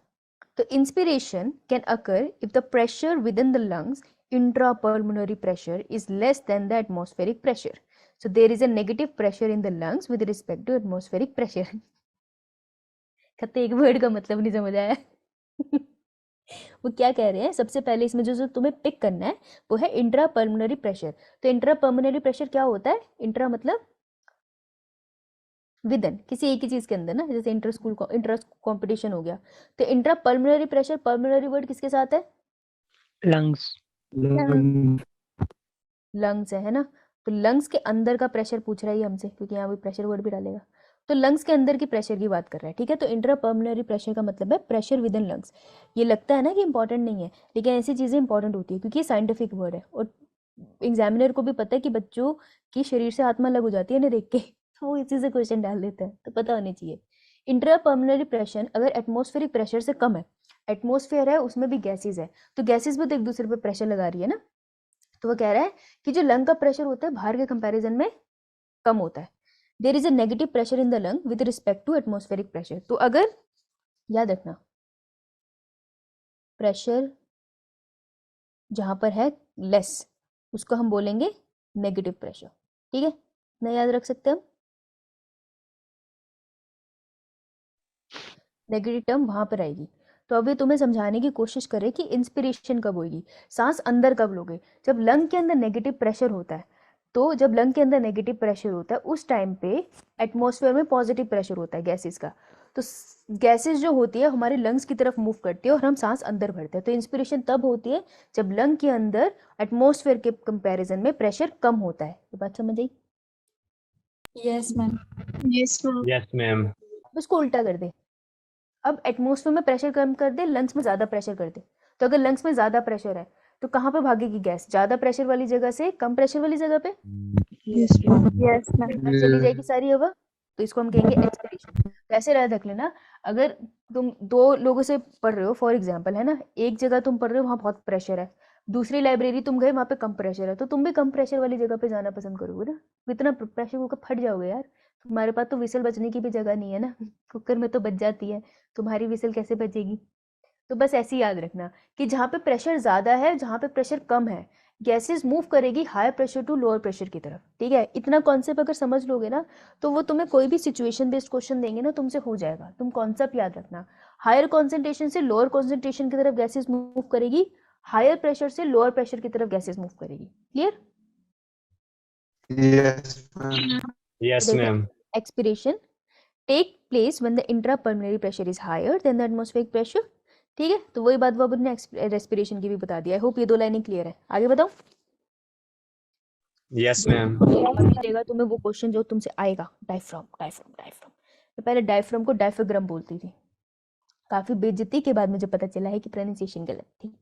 तो inspiration can occur if the pressure with in the lungs, intrapulmonary pressure, is less than the atmospheric pressure. So there is a negative pressure in the lungs with respect to atmospheric pressure. कहते एक वर्ड का मतलब नहीं समझ आया। वो क्या कह रहे हैं? सबसे पहले इसमें जो तुम्हें पिक करना है वो है इंट्रा पल्मोनरी प्रेशर। तो इंट्रा पल्मोनरी प्रेशर क्या होता है? इंट्रा मतलब विदन, किसी एक ही चीज के अंदर ना, जैसे इंटर स्कूल इंटर कॉम्पिटिशन हो गया। तो intra pulmonary pressure, pulmonary word किसके साथ है? लंग्स। लंग्स है ना। तो लंग्स के अंदर का प्रेशर पूछ रहा है हमसे, क्योंकि यहाँ भी प्रेशर वर्ड भी डालेगा। तो लंग्स के अंदर की प्रेशर की बात कर रहा है, ठीक है। तो इंट्रापल्मोनरी प्रेशर का मतलब है प्रेशर विद इन लंग्स। ये लगता है ना कि इंपॉर्टेंट नहीं है, लेकिन ऐसी चीज़ें इंपॉर्टेंट होती है क्योंकि ये साइंटिफिक वर्ड है और एग्जामिनर को भी पता है कि बच्चों की शरीर से आत्मा अलग हो जाती है ना देख के, तो वो इसी से क्वेश्चन डाल देता है, तो पता होनी चाहिए। इंट्रापल्मोनरी प्रेशर अगर एटमॉस्फेरिक प्रेशर से कम है, एटमॉस्फेयर है उसमें भी गैसेज है, तो गैसेज भी तो एक दूसरे पे प्रेशर लगा रही है ना, तो वो कह रहा है कि जो लंग का प्रेशर होता है बाहर के कंपैरिजन में कम होता है। There is a negative pressure in the lung with respect to atmospheric pressure. तो अगर याद रखना प्रेशर जहां पर है लेस उसको हम बोलेंगे नेगेटिव प्रेशर, ठीक है ना, याद रख सकते हैं हम। नेगेटिव टर्म वहां पर आएगी। तो अभी तुम्हें समझाने की कोशिश करें कि इंस्पिरेशन कब होगी, सांस अंदर कब लोगे, जब लंग के अंदर नेगेटिव प्रेशर होता है। तो जब लंग के अंदर नेगेटिव प्रेशर होता है उस टाइम पे एटमॉस्फेयर में पॉजिटिव प्रेशर होता है गैसेस का, तो गैसेस जो होती है हमारे लंग्स की तरफ मूव करती है और हम सांस अंदर भरते हैं। तो इंस्पिरेशन तब होती है जब लंग के अंदर एटमॉस्फेयर के कंपैरिजन में प्रेशर कम होता है। ये बात समझ आई? Yes ma'am. Yes, ma'am. Yes, ma'am. अब इसको उल्टा कर दे, अब एटमॉस्फेयर में प्रेशर कम कर दे, लंग्स में ज्यादा प्रेशर कर दे। तो अगर लंग्स में ज्यादा प्रेशर है तो कहाँ पे भागेगी गैस, ज्यादा प्रेशर वाली जगह से कम प्रेशर वाली जगह पे Yes, ma'am. Yes ma'am. अंदर चली जाएगी सारी हवा, तो इसको हम कहेंगे एक्सपिरेशन। तो ऐसे याद रख लेना, अगर तुम दो लोगों से पढ़ रहे हो फॉर एग्जांपल है ना, एक जगह तुम पढ़ रहे हो वहाँ बहुत प्रेशर है, दूसरी लाइब्रेरी तुम गए वहाँ पे कम प्रेशर है, तो तुम भी कम प्रेशर वाली जगह पे जाना पसंद करोगे ना। इतना प्रेशर होकर फट जाओगे यार, तुम्हारे पास तो विसल बचने की भी जगह नहीं है ना, कुकर में तो बच जाती है, तुम्हारी विसल कैसे बचेगी। तो बस ऐसे ही याद रखना कि जहाँ पे प्रेशर ज़्यादा है जहाँ पे प्रेशर कम है गैसेस मूव करेगी higher pressure to lower pressure की तरफ, ठीक है। इतना कॉन्सेप्ट अगर समझ लोगे ना तो वो तुम्हें कोई भी सिचुएशन बेस्ड क्वेश्चन देंगे ना तुमसे हो जाएगा। तुम कॉन्सेप्ट याद रखना, हायर कॉन्सेंट्रेशन से लोअर कॉन्सेंट्रेशन की तरफ गैसेस मूव करेगी, हायर प्रेशर से लोअर प्रेशर की तरफ गैसेस मूव करेगी। क्लियर? Yes, ma'am. Yes, देखो, ma'am. Expiration take place when the intrapulmonary pressure is higher than the atmospheric pressure, ठीक है। तो वही बात वो अपने रेस्पिरेशन की भी बता दिया। आई होप ये दो लाइनें क्लियर है। आगे बताओ। Yes, ma'am. अभी देगा तुम्हें वो क्वेश्चन जो तुमसे आएगा, डायफ्राम डायफ्राम डायफ्राम। मैं पहले डायफ्राम को डायफ्राग्राम बोलती थी, काफी बेइज्जती के बाद मुझे पता चला है कि प्रोनाउंसिएशन गलत थी।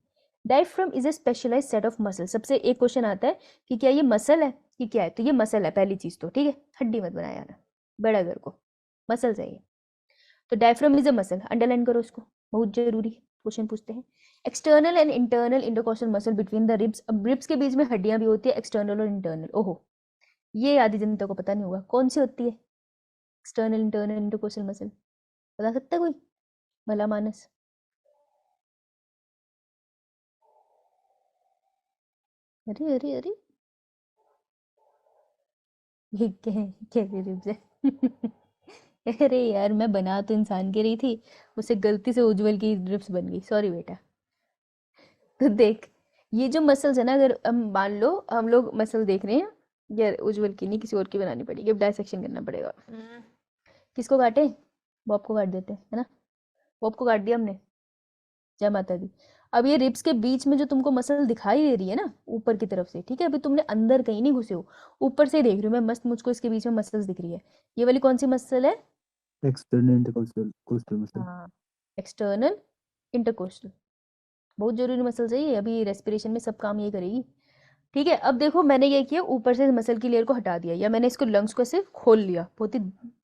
Diaphragm is a specialised set of muscle. सबसे एक क्वेश्चन आता है कि क्या ये मसल है कि क्या है, तो ये मसल है पहली चीज तो, ठीक है, हड्डी मत बनाया ना बड़ा घर को, मसल चाहिए। तो diaphragm is a muscle, underline करो उसको, बहुत जरूरी क्वेश्चन पूछते हैं। External and internal intercostal muscle between the ribs. अब रिब्स के बीच में हड्डियां भी होती है, एक्सटर्नल और इंटरनल। ओहो, ये आधी जनता को पता नहीं होगा कौन सी होती है एक्सटर्नल इंटरनल इंटरकॉस्टल मसल, बता सकता है कोई भला मानस? अरे अरे अरे, ये कैसे रिब्स है अरे यार मैं बना तो इंसान की रही थी, मुझसे गलती से उज्जवल की रिब्स बन गई, सॉरी बेटा। तो देख ये जो मसल्स है ना, अगर हम मान लो हम लोग मसल देख रहे हैं, यार उज्जवल की नहीं किसी और की बनानी पड़ेगी, अब डायसेक्शन करना पड़ेगा। किसको काटे? बॉब को काट देते हैं, है ना, बॉब को काट दिया हमने, जय माता दी। अब ये रिब्स के बीच में जो तुमको मसल दिखाई दे रही है ना ऊपर की तरफ से, ठीक है, अभी तुमने अंदर कहीं नहीं घुसे हो, ऊपर से देख रही हूँ मैं मस्त, मुझको इसके बीच में मसल्स दिख रही है। ये वाली कौन सी मसल है? External intercostal muscle. हाँ, एक्सटर्नल इंटरकोस्टल, बहुत जरूरी मसल्स है ये, अभी रेस्पिरेशन में सब काम ये करेगी, ठीक है। अब देखो मैंने ये किया, ऊपर से मसल की लेयर को हटा दिया, या मैंने इसको लंग्स को ऐसे खोल लिया, बहुत ही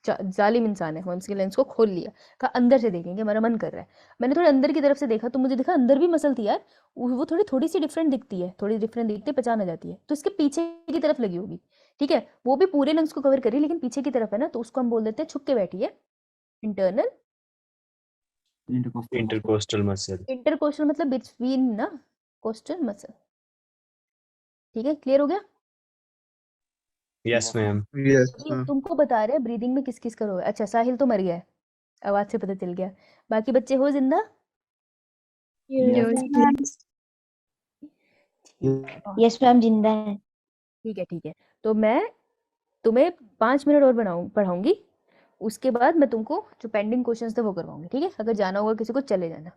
जालिम इंसान है हम, इसके लंग्स को खोल लिया, कहा अंदर से देखेंगे, मेरा मन कर रहा है। मैंने थोड़े अंदर की तरफ से देखा तो मुझे दिखा अंदर भी मसल थी यार, वो थोड़ी थोड़ी सी डिफरेंट दिखती है, थोड़ी डिफरेंट दिखती है, पहचान आ जाती है, तो इसके पीछे की तरफ लगी होगी, ठीक है। वो भी पूरे लंग्स को कवर करी लेकिन पीछे की तरफ है ना, तो उसको हम बोल देते हैं छुप के बैठी है इंटरनल Intercostal muscle. इंटरकोस्टल, मतलब बिटवीन ना कोस्टल मसल, ठीक है। क्लियर हो गया? Yes, ma'am. Yes, ये तुमको बता रहे हैं ब्रीदिंग में किस किस का रोल है। अच्छा साहिल तो मर गया है, आवाज से पता चल गया, बाकी बच्चे हो जिंदा? यस मैम जिंदा है। ठीक है ठीक है, तो मैं तुम्हें 5 मिनट और पढ़ाऊंगी, उसके बाद मैं तुमको जो पेंडिंग क्वेश्चंस थे वो करवाऊंगी, ठीक है। अगर जाना होगा किसी को चले जाना,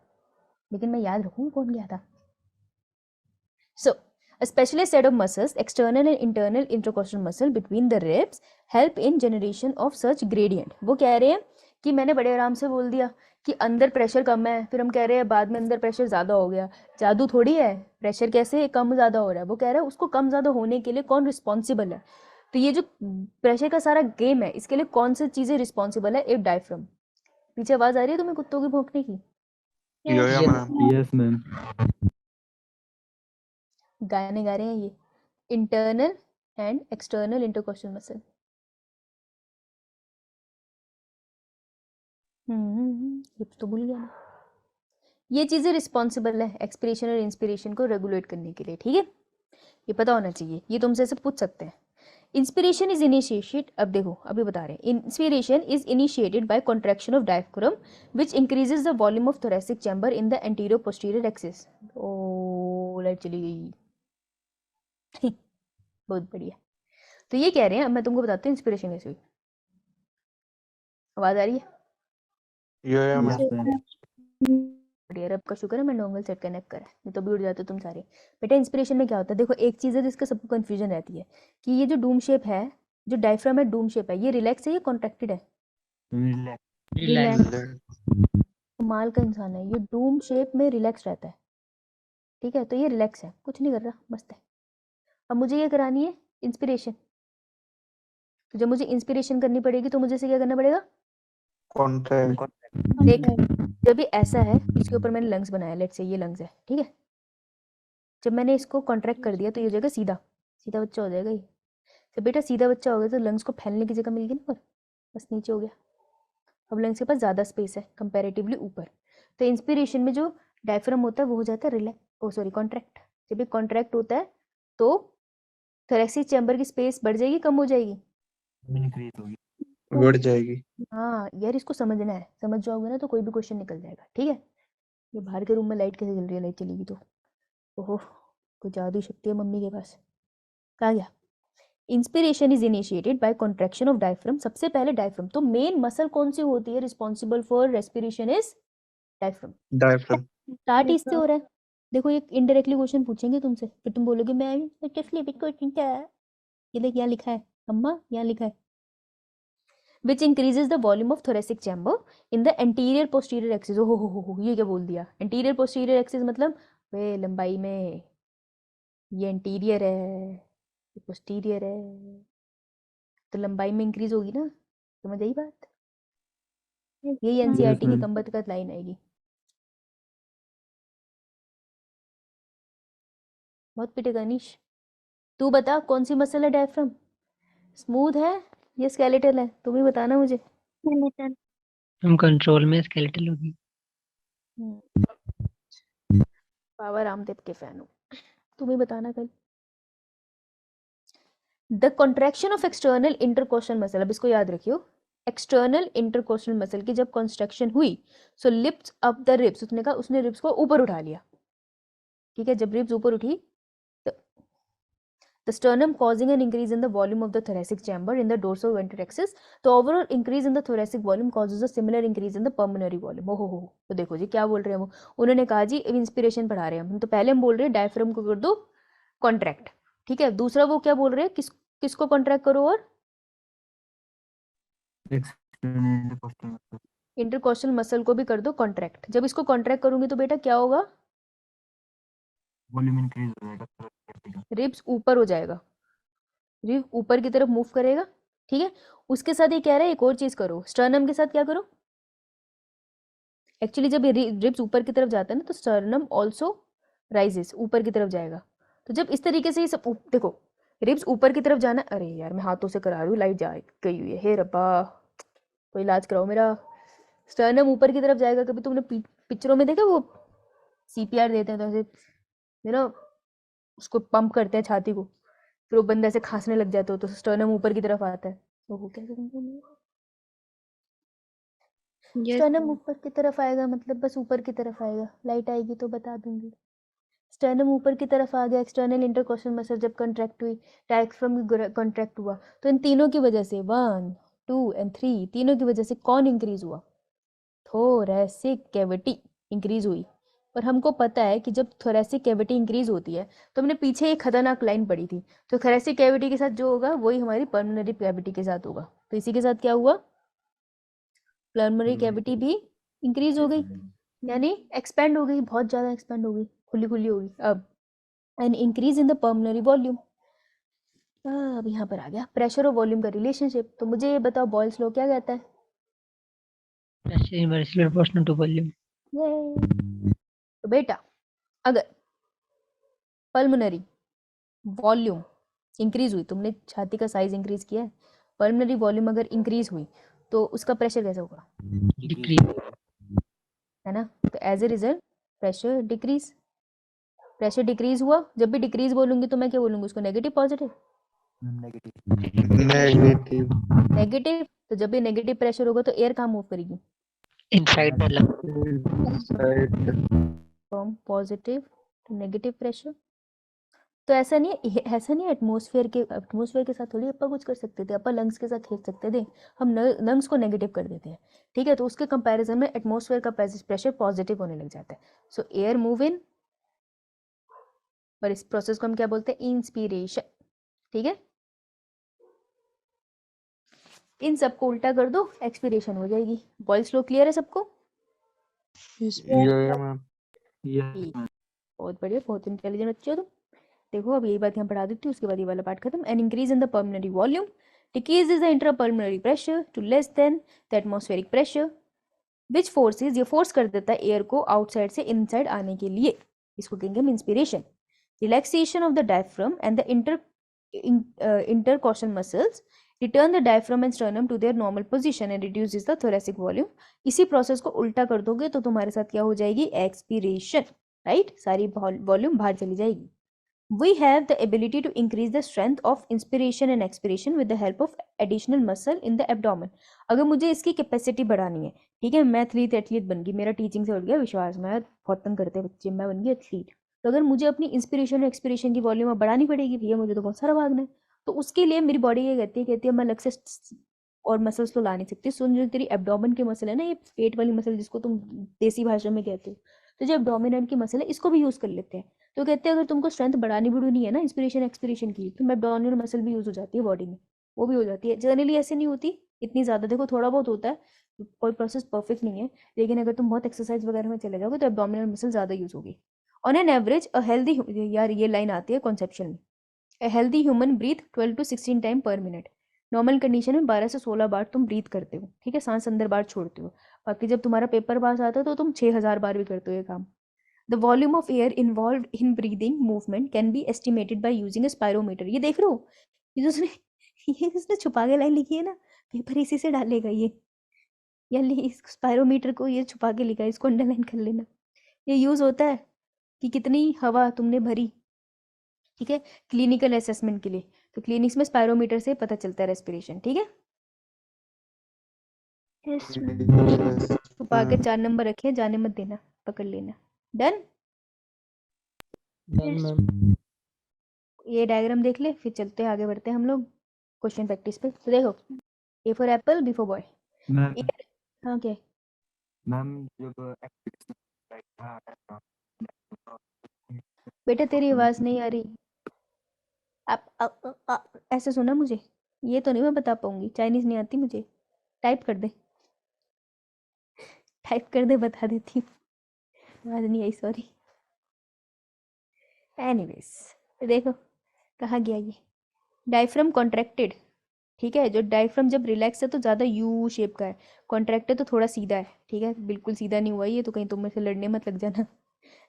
लेकिन मैं याद रखूंगी कौन गया था। सो A specialized set of muscles, external and internal intercostal muscle between the ribs, help in generation of such gradient. वो कह रहे हैं कि मैंने बड़े आराम से बोल दिया कि अंदर प्रेशर कम है, फिर हम कह रहे हैं बाद में अंदर प्रेशर ज़्यादा हो गया। जादू थोड़ी है, प्रेशर कैसे कम ज़्यादा हो रहा है। वो कह रहा है उसको कम ज़्यादा होने के लिए कौन रिस्पॉन्सिबल है। तो ये जो प्रेशर का सारा गेम है, इसके लिए कौन सी चीज़ें रिस्पॉन्सिबल है? एक डायफ्राम। पीछे आवाज़ आ रही है तुम्हें कुत्तों की भौंकने की? Yeah, ma'am. Yes, ma'am. गाने गा रहे हैं ये। Internal and external intercostal muscle. ये तो भूल गया ना। ये चीज़ें रिस्पॉन्सिबल है एक्सपिरेशन और इंस्पिरेशन को रेगुलेट करने के लिए, ठीक है? ये पता होना चाहिए, ये तुमसे ऐसे पूछ सकते हैं। इंस्पिरेशन इज इनिशिएटेड, अब देखो अभी बता रहे हैं, inspiration is initiated by contraction of diaphragm which increases the volume of thoracic chamber in the anterior posterior axis. ओ लाइट चली गई। बहुत बढ़िया। तो ये कह रहे हैं, अब मैं तुमको बताती हूँ इंस्पिरेशन कैसे हुई। आवाज आ रही है? Yeah, ma'am. Yes, ma'am. बढ़िया, रब का शुक्र है मैं डोंगल सेट कनेक्ट करा, नहीं तो भी उड़ जाते तुम सारे। बेटा इंस्पिरेशन में क्या होता है, देखो एक चीज़ है जिसका सबको कंफ्यूजन रहती है कि ये जो डूम शेप है, जो डायफ्राम है डूम शेप है, ये रिलैक्स है या कॉन्ट्रैक्टेड है? Relax. Relax. कमाल का इंसान है, ये डूम शेप में रिलैक्स रहता है, ठीक है? तो ये रिलैक्स है, कुछ नहीं कर रहा, मस्त है। अब मुझे ये करानी है इंस्पिरेशन, तो जब मुझे इंस्पिरेशन करनी पड़ेगी तो मुझे से क्या करना पड़ेगा? Contact. देख, जब ये ऐसा है, इसके ऊपर मैंने लंग्स बनाया, लेट्स से ये लंग्स है, ठीक है? जब मैंने इसको कॉन्ट्रैक्ट कर दिया तो ये हो जाएगा सीधा, सीधा बच्चा हो जाएगा ये। तो बेटा सीधा बच्चा हो गया तो लंग्स को फैलने की जगह मिल गई ना, और बस नीचे हो गया। अब लंग्स के पास ज़्यादा स्पेस है कंपैरेटिवली ऊपर। तो इंस्पिरेशन में जो डायफ्राम होता है वो हो जाता है रिलैक्स, ओ सॉरी कॉन्ट्रैक्ट। जब ये कॉन्ट्रैक्ट होता है तो थोरैसिक चैम्बर की स्पेस बढ़ जाएगी, कम हो जाएगी? Increase होगी। बढ़ जाएगी। हाँ यार, इसको समझना है, समझ जाओगे ना तो कोई भी क्वेश्चन निकल जाएगा, ठीक है? ये बाहर के रूम में लाइट कैसे जल रही है? लाइट चलेगी तो ओहो, कोई जादू शक्ति है मम्मी के पास। कहाँ गया? Inspiration is initiated by contraction of diaphragm. सबसे पहले डायफ्राम, तो मेन मसल कौन सी होती है responsible for respiration? Is diaphragm. Diaphragm. Start इससे हो रहा है। देखो ये इनडायरेक्टली क्वेश्चन पूछेंगे तुमसे, फिर तुम बोलोगे मैम किसलिए भी क्वेश्चन क्या है? ये देख यहाँ लिखा है अम्मा, यहाँ लिखा है which increases the volume of thoracic chamber in the anterior posterior axis। हो ये क्या बोल दिया? anterior posterior axis मतलब वे लंबाई में, ये anterior है, ये posterior है, तो लंबाई में इंक्रीज होगी ना, समझ आई बात? यही एनसीईआरटी की ma'am. कम बतकत लाइन आएगी। बहुत पिटेगा निश। तू बता कौन सी मसल है डायफ्राम? स्मूथ है या स्केलेटल है? तुम ही बताना मुझे। हम कंट्रोल में स्केलेटल होगी। बाबा रामदेव के फैन हूँ, तुम ही बताना कल। The contraction of external intercostal muscle, अब इसको याद रखियो, एक्सटर्नल इंटरकोस्टल मसल की जब कॉन्स्ट्रक्शन हुई, सो लिफ्ट्स अप द रिब्स, उसने कहा उसने रिब्स को ऊपर उठा लिया, ठीक है? जब रिब्स ऊपर उठी the sternum causing an increase in the volume of the thoracic chamber in the dorsoventral axis, तो overall increase in the thoracic volume causes a similar increase in the pulmonary volume। हो तो देखो जी क्या बोल रहे हैं वो, उन्होंने कहा जी इंस्पिरेशन पढ़ा रहे हैं हम, तो पहले हम बोल रहे हैं डायफ्राम को कर दो कॉन्ट्रैक्ट, ठीक है? दूसरा वो क्या बोल रहे हैं, किसको कॉन्ट्रैक्ट करो? और External intercostal muscle. Intercostal muscle को भी कर दो कॉन्ट्रैक्ट। जब इसको कॉन्ट्रैक्ट करूंगी तो बेटा क्या होगा? Volume increase हो जाएगा। रिब्स ऊपर हो जाएगा, रिब ऊपर की तरफ मूव करेगा, ठीक है? उसके साथ ये कह रहा है एक और चीज करो, स्टर्नम के साथ क्या करो? एक्चुअली जब ये रिब्स ऊपर की तरफ जाता है ना तो स्टर्नम ऑल्सो राइजेस, ऊपर की तरफ जाएगा। तो जब इस तरीके से ये सब देखो, रिब्स ऊपर की तरफ जाना, अरे यार मैं हाथों से करा रही हूँ, लाइट जा गई हुई है, हे रब्बा कोई इलाज कराओ मेरा। स्टर्नम ऊपर की तरफ जाएगा, कभी तुमने पिक्चरों में देखा वो सीपीआर देते हैं तो ऐसे यू नो उसको पंप करते हैं छाती को, फिर वो बंदा ऐसे खांसने लग जाता है तो स्टर्नम ऊपर की तरफ आता है, तो वो कैसे स्टर्नम ऊपर की तरफ आएगा, मतलब बस ऊपर की तरफ आएगा, लाइट आएगी तो बता दूंगी। स्टर्नम ऊपर की तरफ आ गया, एक्सटर्नल इंटरकोस्टल मसल जब कॉन्ट्रैक्ट हुई, डायफ्राम कॉन्ट्रैक्ट हुआ, तो इन तीनों की वजह से 1, 2 and 3 तीनों की वजह से कौन इंक्रीज हुआ? थोरैसिक कैविटी इंक्रीज हुई। पर हमको पता है कि जब थोरेसिक कैविटी इंक्रीज होती है, तो हमने पीछे एक खतरनाक लाइन पढ़ी थी, तो थोरेसिक कैविटी के साथ जो होगा वही हमारी पल्मोनरी कैविटी के साथ होगा। तो इसी के साथ क्या हुआ, पल्मोनरी कैविटी भी इंक्रीज हो गई, यानी एक्सपेंड हो गई, बहुत ज्यादा एक्सपेंड हो गई, खुली खुली हो गई। अब N increase in the pulmonary volume. अब यहाँ पर आ गया प्रेशर और वॉल्यूम का रिलेशनशिप। तो मुझे ये बताओ बॉयल्स लॉ क्या कहता है? Pressure inversely proportional to volume. ये तो बेटा अगर पल्मोनरी वॉल्यूम इंक्रीज हुई, तुमने छाती का साइज इंक्रीज किया है, पल्मोनरी वॉल्यूम अगर इंक्रीज हुई तो उसका प्रेशर कैसा होगा? डिक्रीज। है ना? तो as a result pressure decrease. Pressure decrease हुआ, जब भी डिक्रीज बोलूंगी तो मैं क्या बोलूंगी उसको, नेगेटिव पॉजिटिव? नेगेटिव। नेगेटिव। तो जब भी नेगेटिव प्रेशर होगा तो एयर कहाँ मूव करेगी? Inside the lung. From positive to negative pressure. तो ऐसा नहीं है एटमॉस्फेयर के साथ थोड़ी अपन कुछ कर सकते थे, अपन लंग्स के साथ खेल सकते थे, हम लंग्स को नेगेटिव कर देते हैं, ठीक है? तो उसके कंपैरिजन में एटमॉस्फेयर का प्रेशर पॉजिटिव होने लग जाता है। सो एयर मूव इन, और इस प्रोसेस को हम क्या बोलते हैं? इंस्पिरेशन, ठीक है? इन सबको उल्टा कर दो, एक्सपिरेशन हो जाएगी। बॉयल्स लॉ क्लियर है सबको? मैम। बहुत बढ़िया, बहुत इंटेलिजेंट बच्चे हो तुम। देखो अब यही बात यहाँ पढ़ा देती हूँ, उसके बाद ये वाला पार्ट खत्म। An increase in the pulmonary volume decreases the intrapulmonary pressure to less than the atmospheric pressure, which forces, ये फोर्स कर देता है एयर को आउटसाइड से इनसाइड आने के लिए। इसको कहेंगे हम inspiration. Relaxation of the diaphragm and the intercostal muscles return the diaphragm and sternum to their normal position and reduces the thoracic volume। इसी प्रोसेस को उल्टा कर दोगे तो तुम्हारे साथ क्या हो जाएगी? Expiration, right? सारी वॉल्यूम बाहर चली जाएगी। We have the ability to increase the strength of inspiration and expiration with the help of additional muscle in the abdomen। अगर मुझे इसकी कैपेसिटी बढ़ानी है, ठीक है, मैं एथलीट बन गई, मेरा टीचिंग से उठ गया विश्वास, मैं बहुत तंग करते बच्चे, मैं बन गई एथलीट। तो अगर मुझे अपनी इंस्पिरेशन और एक्सपिरेशन की वॉल्यूम बढ़ानी पड़ेगी, भैया मुझे तो बहुत सारा भागना है, तो उसके लिए मेरी बॉडी ये कहती है मैं अलग से और मसल्स तो ला नहीं सकती। सुन, जो तेरी एब्डोमेन की मसल है ना, ये पेट वाली मसल जिसको तुम देसी भाषा में कहते हो, तो जो एब्डोमिनल की मसल है इसको भी यूज कर लेते हैं। तो कहते हैं अगर तुमको स्ट्रेंथ बढ़ानी है ना इंस्पिरेशन एक्सपिरेशन की, तो एब्डोमिनल मसल भी यूज हो जाती है बॉडी में, वो भी हो जाती है। जनरली ऐसे नहीं होती इतनी ज्यादा, देखो थोड़ा बहुत होता है, कोई प्रोसेस परफेक्ट नहीं है, लेकिन अगर तुम बहुत एक्सरसाइज वगैरह में चले जाओगे तो एब्डोमिनल मसल ज्यादा यूज होगी। On an average a healthy, यार ये लाइन आती है कॉन्सेप्शन में, A healthy human breathe 12 to 16 time पर मिनट। नॉर्मल कंडीशन में 12 से 16 बार तुम ब्रीथ करते हो, ठीक है, सांस अंदर बार छोड़ते हो। बाकी जब तुम्हारा पेपर पास आता है तो तुम 6000 बार भी करते हो ये काम। The volume of air involve in breathing movement can be estimated by using a spirometer. ये देख रहे हो, ये उसने छुपा के लाइन लिखी है ना, पेपर इसी से डालेगा ये, या इस स्पायरोमीटर को ये छुपा के लिखा है, इसको अंडरलाइन कर लेना। ये यूज होता है कि कितनी हवा तुमने भरी, ठीक है, क्लिनिकल असेसमेंट के लिए। तो क्लिनिक्स में स्पायरोमीटर से पता चलता है रेस्पिरेशन, ठीक है। छुपा के 4 नंबर रखे, जाने मत देना, पकड़ लेना। डन? ये डायग्राम देख ले, फिर चलते हैं आगे बढ़ते हैं हम लोग क्वेश्चन प्रैक्टिस पे। तो देखो, A for apple, B for boy. हाँ क्या? मैम जब बेटा तेरी आवाज नहीं आ रही। आप ऐसे सुना मुझे, ये तो नहीं मैं बता पाऊंगी, चाइनीज नहीं आती मुझे। टाइप कर दे, टाइप कर दे, बता देती हूँ। आवाज नहीं आई, सॉरी। एनीवेज देखो कहाँ गया ये, डायफ्राम कॉन्ट्रैक्टेड, ठीक है। जो डायफ्राम जब रिलैक्स है तो ज़्यादा यू शेप का है, कॉन्ट्रैक्ट है तो थोड़ा सीधा है, ठीक है। बिल्कुल सीधा नहीं हुआ ये तो, कहीं तुम में से लड़ने मत लग जाना,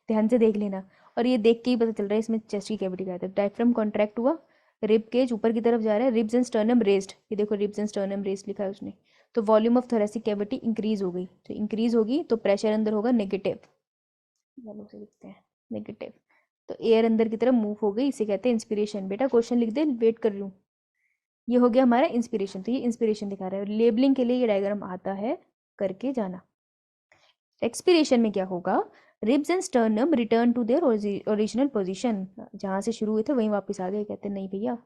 ध्यान से देख लेना। और ये देख के ही पता चल रहा है इसमें चेस्ट की कैविटी का है। तो डायफ्राम कॉन्ट्रैक्ट हुआ, रिब केज ऊपर की तरफ जा रहा है, रिब्स एंड स्टर्नम रेज्ड, ये देखो रिब्स एंड स्टर्नम रेज्ड लिखा है उसने। तो volume of thoracic cavity increase हो गई, तो इंक्रीज होगी तो प्रेशर अंदर होगा नेगेटिव, से लिखते हैं नेगेटिव। तो एयर अंदर की तरफ मूव हो गई, इसे कहते हैं इंस्पिरेशन। बेटा क्वेश्चन लिख दे, वेट कर रही हूँ। ये हो गया हमारा इंस्पिरेशन, तो ये इंस्पिरेशन दिखा रहा है। लेबलिंग के लिए ये डायग्राम आता है, करके जाना। एक्सपिरेशन में क्या होगा, ribs and sternum return to their original position, जहाँ से शुरू हुए थे वहीं वापस आ गए। कहते हैं नहीं भैया,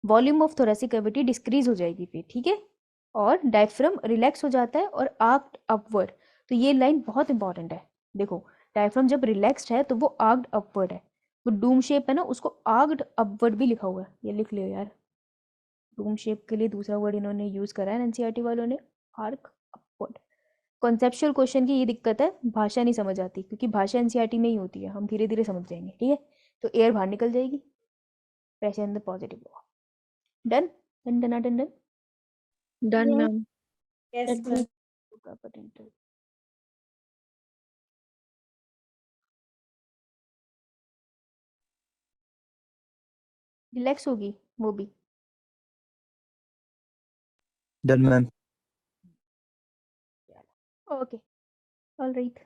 volume of thoracic cavity decrease हो जाएगी फिर, ठीक है, और डायफ्राम रिलैक्स हो जाता है और आर्क्ड अपवर्ड। तो ये लाइन बहुत इंपॉर्टेंट है, देखो डायफ्राम जब रिलैक्स्ड है तो वो आर्क्ड अपवर्ड है, वो डूम शेप है ना, उसको आर्क्ड अपवर्ड भी लिखा हुआ है, ये लिख लियो यार। डूम शेप के लिए दूसरा वर्ड इन्होंने यूज करा है एनसीईआरटी वालों ने, आर्क अपवर्ड। कॉन्सेप्चुअल क्वेश्चन की ये दिक्कत है, भाषा नहीं समझ आती, क्योंकि भाषा एनसीईआरटी में ही होती है, हम धीरे धीरे समझ जाएंगे, ठीक है। तो एयर बाहर निकल जाएगी, pressure in the positive. Done done done done done. Done, ma'am. Yes, ma'am. Relax होगी वो भी। Done, ma'am. Okay, all right.